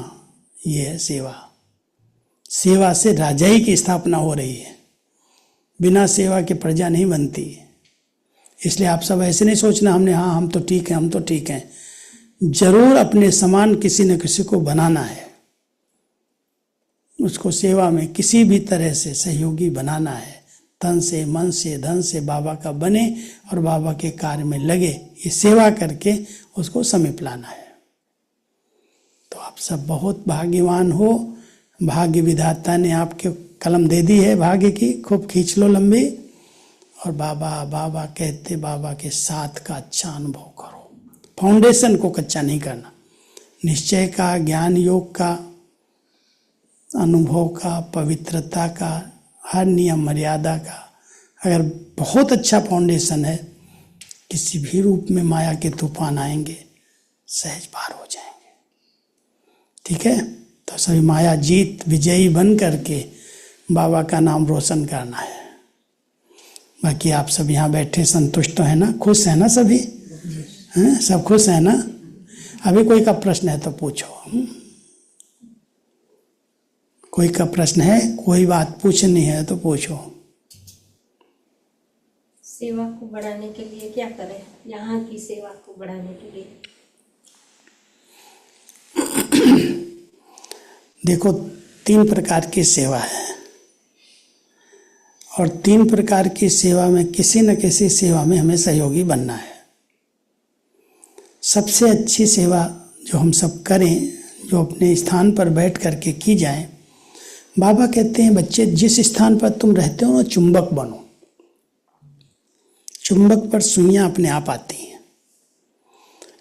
ये है सेवा। सेवा से राजाई की स्थापना हो रही है, बिना सेवा के प्रजा नहीं बनती। इसलिए आप सब ऐसे नहीं सोचना हमने, हाँ हम तो ठीक हैं, हम तो ठीक हैं। जरूर अपने समान किसी न किसी को बनाना है, उसको सेवा में किसी भी तरह से सहयोगी बनाना है। तन से, मन से, धन से बाबा का बने और बाबा के कार्य में लगे, ये सेवा करके उसको समीप लाना है। तो आप सब बहुत भाग्यवान हो। भाग्य विधाता ने आपके कलम दे दी है भाग्य की, खूब खींच लो लंबी, और बाबा बाबा कहते बाबा के साथ का अच्छा अनुभव करो। फाउंडेशन को कच्चा नहीं करना, निश्चय का, ज्ञान योग का, अनुभव का, पवित्रता का, हर नियम मर्यादा का अगर बहुत अच्छा फाउंडेशन है, किसी भी रूप में माया के तूफान आएंगे, सहज पार हो जाएंगे। ठीक है, तो सभी माया जीत विजयी बन करके बाबा का नाम रोशन करना है। बाकी आप सब यहाँ बैठे संतुष्ट तो है ना, खुश है ना सभी? हैं, सब खुश है ना? अभी कोई का प्रश्न है तो पूछो। कोई का प्रश्न है, कोई बात पूछनी है तो पूछो। सेवा को बढ़ाने के लिए क्या करें, यहाँ की सेवा को बढ़ाने के लिए? देखो, 3 प्रकार की सेवा है, और 3 प्रकार की सेवा में किसी न किसी सेवा में हमें सहयोगी बनना है। सबसे अच्छी सेवा जो हम सब करें, जो अपने स्थान पर बैठ करके की जाए, बाबा कहते हैं बच्चे जिस स्थान पर तुम रहते हो ना, चुंबक बनो। चुंबक पर सुइयां अपने आप आती हैं।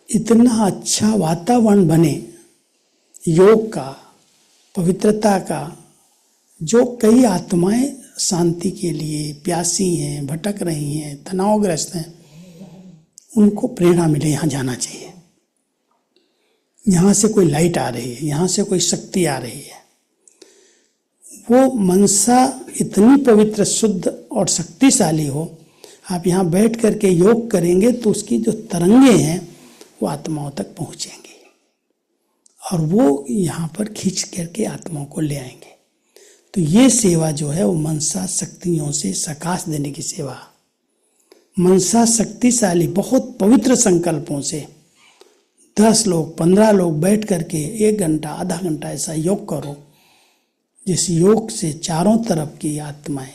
इतना अच्छा वातावरण बने योग का, पवित्रता का, जो कई आत्माएं शांति के लिए प्यासी हैं, भटक रही हैं, तनावग्रस्त हैं, उनको प्रेरणा मिले यहाँ जाना चाहिए, यहाँ से कोई लाइट आ रही है, यहाँ से कोई शक्ति आ रही है। वो मनसा इतनी पवित्र, शुद्ध और शक्तिशाली हो, आप यहाँ बैठ करके योग करेंगे तो उसकी जो तरंगे हैं वो आत्माओं तक पहुँचेंगी और वो यहाँ पर खींच करके आत्माओं को ले आएंगे। तो ये सेवा जो है वो मनसा शक्तियों से सकाश देने की सेवा। मनसा शक्तिशाली बहुत पवित्र संकल्पों से 10 लोग 15 लोग बैठ करके 1 घंटा आधा घंटा ऐसा योग करो, जिस योग से चारों तरफ की आत्माएं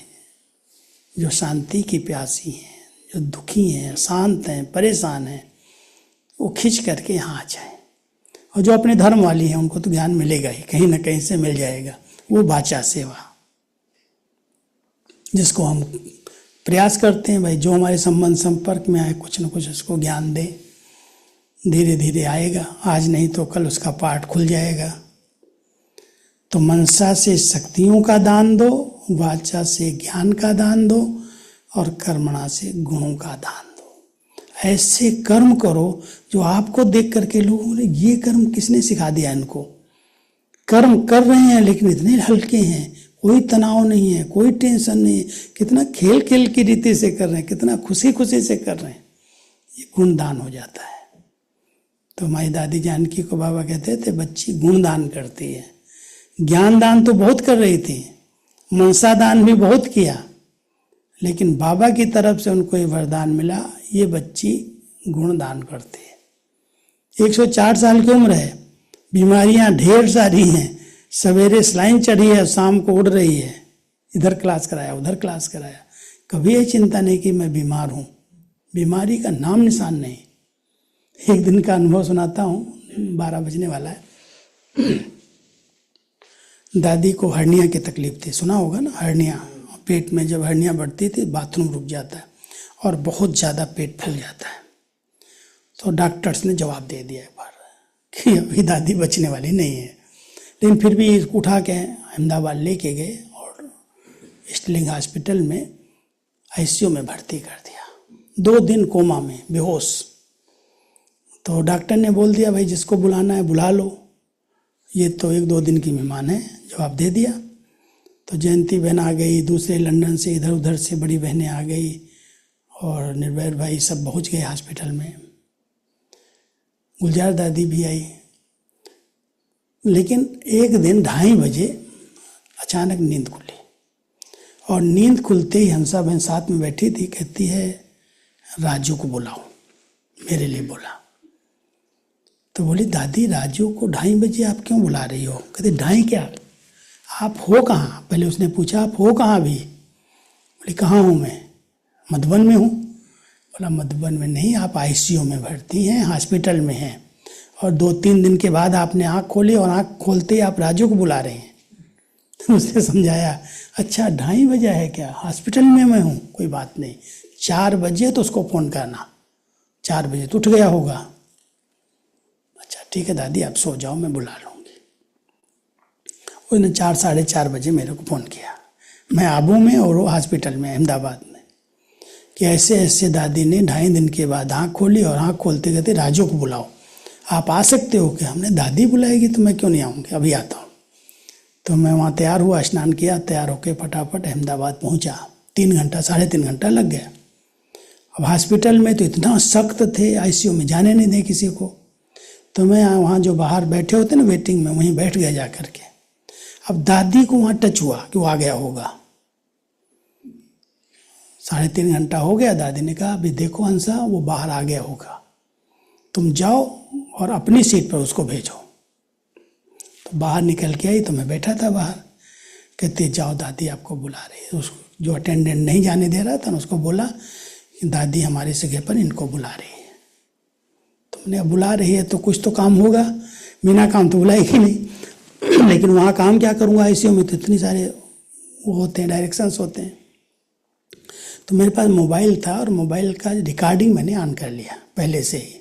जो शांति की प्यासी हैं, जो दुखी हैं, शांत हैं, परेशान हैं, वो खींच करके यहाँ आ जाए। और जो अपने धर्म वाली हैं उनको तो ज्ञान मिलेगा ही, कहीं ना कहीं से मिल जाएगा। वो वाचा सेवा जिसको हम प्रयास करते हैं, भाई जो हमारे संबंध संपर्क में आए कुछ न कुछ उसको ज्ञान दे, धीरे धीरे आएगा। आज नहीं तो कल उसका पाठ खुल जाएगा। तो मनसा से शक्तियों का दान दो, वाचा से ज्ञान का दान दो, और कर्मणा से गुणों का दान दो। ऐसे कर्म करो जो आपको देख करके लोग बोले ये कर्म किसने सिखा दिया इनको। कर्म कर रहे हैं लेकिन इतने हल्के हैं, कोई तनाव नहीं है, कोई टेंशन नहीं है, कितना खेल खेल की रीति से कर रहे हैं, कितना खुशी खुशी से कर रहे हैं। ये गुणदान हो जाता है। तो हमारी दादी जानकी को बाबा कहते थे बच्ची गुणदान करती है। ज्ञान दान तो बहुत कर रही थी, मनसा दान भी बहुत किया, लेकिन बाबा की तरफ से उनको ये वरदान मिला, ये बच्ची गुणदान करती है। 104 साल की उम्र है, बीमारियां ढेर सारी हैं, सवेरे स्लाइन चढ़ी है, शाम को उड़ रही है, इधर क्लास कराया उधर क्लास कराया, कभी ये चिंता नहीं कि मैं बीमार हूँ। बीमारी का नाम निशान नहीं। एक दिन का अनुभव सुनाता हूँ, 12 बजने वाला है। दादी को हर्निया की तकलीफ थी, सुना होगा ना, हर्निया, पेट में जब हर्निया बढ़ती थी बाथरूम रुक जाता है और बहुत ज़्यादा पेट फूल जाता है। तो डॉक्टर्स ने जवाब दे दिया एक बार कि अभी दादी बचने वाली नहीं है, लेकिन फिर भी उठा के अहमदाबाद लेके गए और स्टिलिंग हॉस्पिटल में आईसीयू में भर्ती कर दिया। 2 दिन कोमा में बेहोश। तो डॉक्टर ने बोल दिया भाई जिसको बुलाना है बुला लो, ये तो 1-2 दिन की मेहमान है, जवाब दे दिया। तो जयंती बहन आ गई, दूसरे लंदन से इधर उधर से बड़ी बहनें आ गई और निर्भय भाई सब पहुंच गए हॉस्पिटल में। गुलजार दादी भी आई। लेकिन एक दिन 2:30 बजे अचानक नींद खुली और नींद खुलते ही हंसा बहन साथ में बैठी थी, कहती है राजू को बुलाओ, मेरे लिए बोला। तो बोली दादी राजू को 2:30 बजे आप क्यों बुला रही हो? कहते 2:30 क्या, आप हो कहाँ? पहले उसने पूछा आप हो कहाँ अभी? बोली कहाँ हूँ मैं? मधुबन में हूँ। बोला मधुबन में नहीं, आप आईसीयू में भर्ती हैं, हॉस्पिटल में हैं, और 2-3 दिन के बाद आपने आँख खोली और आँख खोलते ही आप राजू को बुला रहे हैं। तो उसने समझाया अच्छा 2:30 बजे है क्या, हॉस्पिटल में मैं हूँ, कोई बात नहीं, 4 बजे तो उसको फ़ोन करना, 4 बजे तो उठ गया होगा। अच्छा ठीक है दादी आप सो जाओ, मैं बुला लूँगी। उसने 4-4:30 बजे मेरे को फ़ोन किया, मैं आबू में और वो हॉस्पिटल में अहमदाबाद में, कि ऐसे ऐसे दादी ने 2.5 दिन के बाद आँख खोली और आँख खोलते कहते राजू को बुलाओ, आप आ सकते हो क्या? हमने दादी बुलाएगी तो मैं क्यों नहीं आऊँगी, अभी आता हूँ। तो मैं वहाँ तैयार हुआ, स्नान किया, तैयार होकर फटाफट अहमदाबाद पहुँचा। 3 घंटा 3.5 घंटा लग गया। अब हॉस्पिटल में तो इतना सख्त थे, आईसीयू में जाने नहीं दे किसी को। तो मैं वहाँ जो बाहर बैठे होते ना वेटिंग में, वहीं बैठ गया जा करके। अब दादी को वहाँ टच हुआ कि वो आ गया होगा। 3.5 घंटा हो गया। दादी ने कहा अभी देखो हंसा वो बाहर आ गया होगा, तुम जाओ और अपनी सीट पर उसको भेजो। तो बाहर निकल के आई तो मैं बैठा था बाहर। कहती जाओ दादी आपको बुला रही है। उसको जो अटेंडेंट नहीं जाने दे रहा था ना, उसको बोला कि दादी हमारी जगह पर इनको बुला रही है। तो मैंने बुला रही है तो कुछ तो काम होगा, बिना काम तो बुलाएगी नहीं। लेकिन वहाँ काम क्या करूँगा, आईसीयू में तो इतनी सारे वो होते हैं, डायरेक्शंस होते हैं। तो मेरे पास मोबाइल था और मोबाइल का रिकॉर्डिंग मैंने ऑन कर लिया पहले से ही,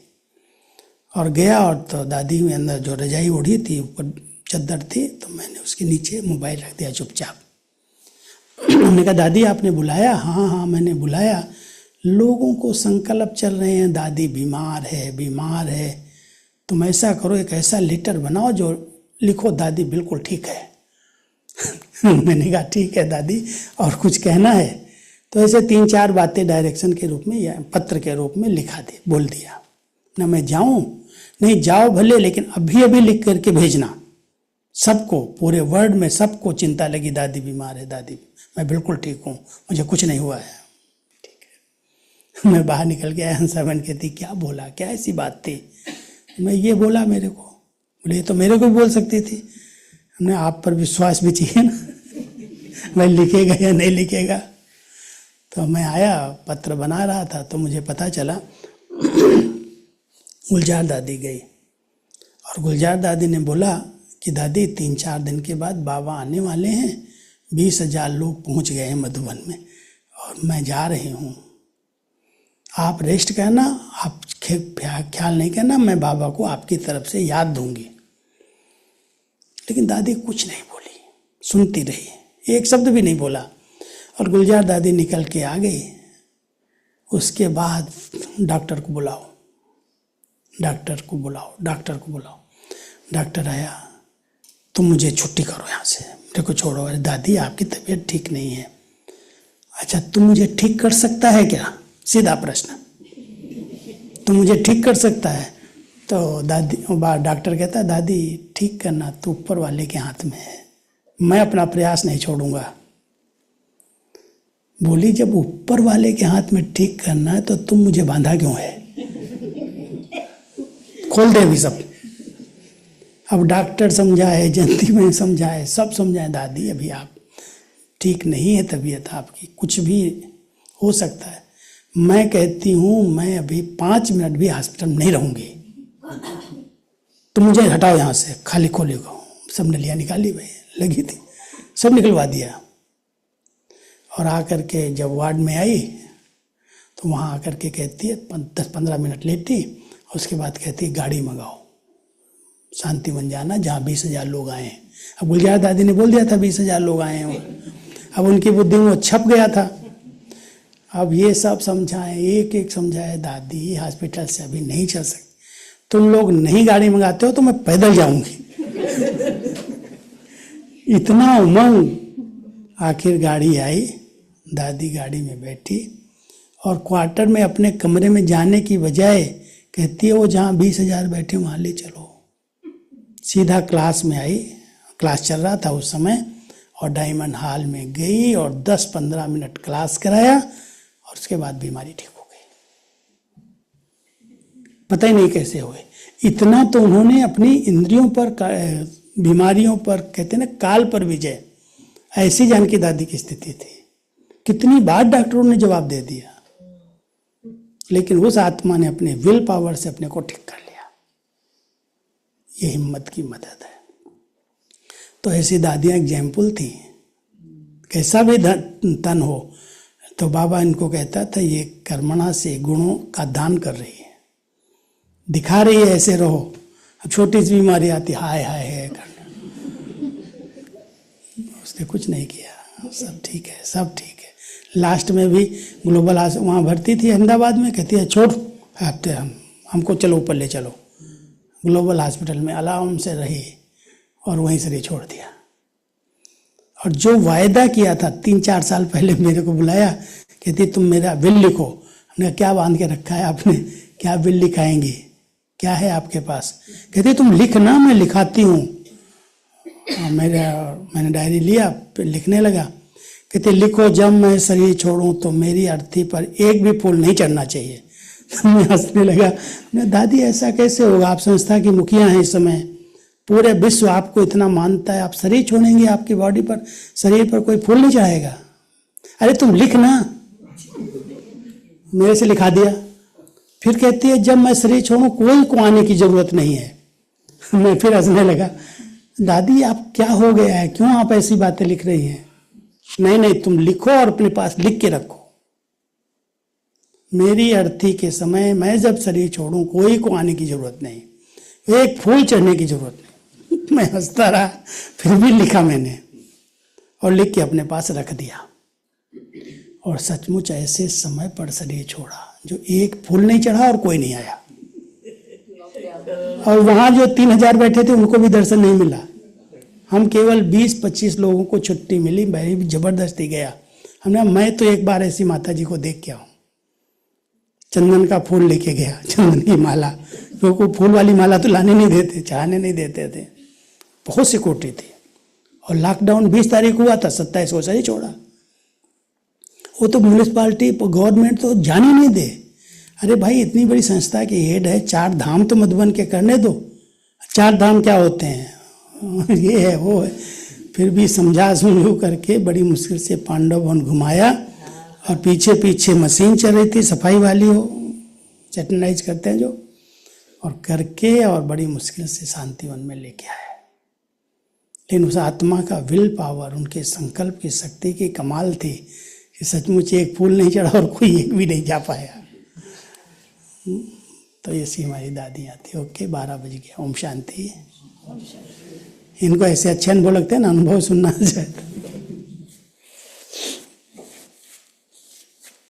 और गया। और तो दादी में अंदर जो रजाई ओढ़ी थी, ऊपर चद्दर थी, तो मैंने उसके नीचे मोबाइल रख दिया चुपचाप। उन्होंने कहा दादी आपने बुलाया? हाँ हाँ मैंने बुलाया। लोगों को संकल्प चल रहे हैं दादी बीमार है बीमार है, तुम ऐसा करो एक ऐसा लेटर बनाओ जो लिखो दादी बिल्कुल ठीक है। मैंने कहा ठीक है दादी, और कुछ कहना है? तो ऐसे 3-4 बातें डायरेक्शन के रूप में या पत्र के रूप में लिखा दी, बोल दिया। न मैं जाऊं नहीं जाओ भले, लेकिन अभी अभी लिख करके भेजना सबको, पूरे वर्ल्ड में सबको चिंता लगी दादी बीमार है, दादी। मैं बिल्कुल ठीक हूँ, मुझे कुछ नहीं हुआ है, ठीक है। मैं बाहर निकल के आया, हंसाबेन कहती क्या बोला, क्या ऐसी बात थी? मैं ये बोला मेरे को, बोले ये तो मेरे को भी बोल सकती थी। हमने आप पर विश्वास भी चाहिए ना, मैं लिखेगा या नहीं लिखेगा। तो मैं आया, पत्र बना रहा था, तो मुझे पता चला गुलजार दादी गई, और गुलजार दादी ने बोला कि दादी 3-4 दिन के बाद बाबा आने वाले हैं, 20,000 लोग पहुंच गए हैं मधुबन में, और मैं जा रही हूँ, आप रेस्ट करना, आप ख्याल नहीं करना, मैं बाबा को आपकी तरफ से याद दूंगी। लेकिन दादी कुछ नहीं बोली, सुनती रही, एक शब्द भी नहीं बोला, और गुलजार दादी निकल के आ गई। उसके बाद डॉक्टर को बुलाओ, डॉक्टर को बुलाओ, डॉक्टर को बुलाओ। डॉक्टर आया, तुम मुझे छुट्टी करो यहाँ से, मेरे को छोड़ो। अरे दादी आपकी तबीयत ठीक नहीं है। अच्छा तुम मुझे ठीक कर सकता है क्या? सीधा प्रश्न, तुम मुझे ठीक कर सकता है? तो दादी, डॉक्टर कहता है दादी ठीक करना तो ऊपर वाले के हाथ में है, मैं अपना प्रयास नहीं छोड़ूंगा। बोली जब ऊपर वाले के हाथ में ठीक करना है तो तुम मुझे बांधा क्यों है? खोल दे अभी सब। अब डॉक्टर समझाए, जयंती में समझाए, सब समझाए, दादी अभी आप ठीक नहीं है, तबीयत आपकी, कुछ भी हो सकता है। मैं कहती हूँ मैं अभी 5 मिनट भी हॉस्पिटल में नहीं रहूंगी, तो मुझे हटाओ यहाँ से, खाली खोले को। सब नलियाँ निकाली भाई, लगी थी, सब निकलवा दिया। और आकर के जब वार्ड में आई तो वहाँ आकर के कहती है 10-15 मिनट लेटी, और उसके बाद कहती है गाड़ी मंगाओ, शांतिवन जाना जहाँ 20,000 लोग आए हैं। अब गुलजार दादी ने बोल दिया था 20,000 लोग आए हैं, अब उनकी बुद्धि में वो छप गया था। अब ये सब समझाएं, एक एक समझाए, दादी हॉस्पिटल से अभी नहीं चल सकती, तुम लोग नहीं गाड़ी मंगाते हो तो मैं पैदल जाऊंगी। इतना उमंग। आखिर गाड़ी आई, दादी गाड़ी में बैठी, और क्वार्टर में अपने कमरे में जाने की बजाय कहती है वो जहाँ 20,000 बैठे वहाँ ले चलो। सीधा क्लास में आई, क्लास चल रहा था उस समय, और डायमंड हॉल में गई और 10-15 मिनट क्लास कराया, और उसके बाद बीमारी ठीक हो गई। पता ही नहीं कैसे हुए। इतना तो उन्होंने अपनी इंद्रियों पर, बीमारियों पर, कहते ना काल पर विजय, ऐसी जानकी दादी की स्थिति थी। कितनी बार डॉक्टरों ने जवाब दे दिया, लेकिन उस आत्मा ने अपने विल पावर से अपने को ठीक कर लिया। ये हिम्मत की मदद है। तो ऐसी दादियां एग्जाम्पल थी। कैसा भी तन हो, तो बाबा इनको कहता था ये कर्मणा से गुणों का दान कर रही है, दिखा रही है ऐसे रहो। अब छोटी सी बीमारी आती, हाय हाय है करना, उसने कुछ नहीं किया, सब ठीक है, सब ठीक है। लास्ट में भी ग्लोबल वहाँ भर्ती थी अहमदाबाद में, कहती है छोड़ हफ्ते हमको चलो ऊपर ले चलो। ग्लोबल हॉस्पिटल में आराम से रही, और वहीं से छोड़ दिया। और जो वायदा किया था 3-4 साल पहले, मेरे को बुलाया, कहती तुम मेरा विल लिखो। हमने क्या बांध के रखा है आपने, क्या विल लिखाएंगी, क्या है आपके पास? कहती तुम लिखना, मैं लिखाती हूँ। मैंने डायरी लिया, फिर लिखने लगा। कहते लिखो जब मैं शरीर छोड़ूं तो मेरी अर्थी पर एक भी फूल नहीं चढ़ना चाहिए। मैं हंसने लगा। दादी ऐसा कैसे होगा, आप संस्था की मुखिया हैं इस समय, पूरे विश्व आपको इतना मानता है, आप शरीर छोड़ेंगे, आपकी बॉडी पर, शरीर पर कोई फूल नहीं चढ़ाएगा? अरे तुम लिखना। मेरे से लिखा दिया। फिर कहती है जब मैं शरीर छोड़ूं कोई को आने की जरूरत नहीं है। मैं फिर हंसने लगा। दादी आप क्या हो गया है, क्यों आप ऐसी बातें लिख रही हैं? नहीं तुम लिखो और अपने पास लिख के रखो। मेरी अर्थी के समय मैं जब शरीर छोड़ूं कोई को आने की जरूरत नहीं, एक फूल चढ़ने की जरूरत नहीं। मैं हंसता रहा, फिर भी लिखा मैंने, और लिख के अपने पास रख दिया। और सचमुच ऐसे समय पर शरीर छोड़ा जो एक फूल नहीं चढ़ा और कोई नहीं आया। और वहां जो 3,000 बैठे थे उनको भी दर्शन नहीं मिला। हम केवल 20-25 लोगों को छुट्टी मिली। मैं जबरदस्ती गया। हमने मैं तो एक बार ऐसी माता जी को देख के आऊं। चंदन का फूल लेके गया, चंदन की माला, क्योंकि फूल वाली माला तो लाने नहीं देते, चाहने नहीं देते थे, बहुत सिक्योरिटी थी। और लॉकडाउन 20 तारीख हुआ था, 27 को सही छोड़ा। वो तो म्यूनिसपालिटी गवर्नमेंट तो जान ही नहीं दे। अरे भाई इतनी बड़ी संस्था के हेड है, 4 धाम तो मधुबन के करने दो। 4 धाम क्या होते हैं, ये है वो है। फिर भी समझा सुझू करके बड़ी मुश्किल से पांडव वन घुमाया, और पीछे पीछे मशीन चल रही थी, सफाई वाली हो, चैटनाइज करते हैं जो, और करके और बड़ी मुश्किल से शांतिवन में लेके आए। लेकिन उस आत्मा का विल पावर, उनके संकल्प की शक्ति की कमाल थी कि सचमुच एक फूल नहीं चढ़ा और कोई एक भी नहीं जा पाया। तो ऐसी हमारी दादियाँ थी। ओके, 12 बज गया। ओम शांति। इनको ऐसे अच्छे अनुभव लगते हैं ना, अनुभव सुनना चाहिए।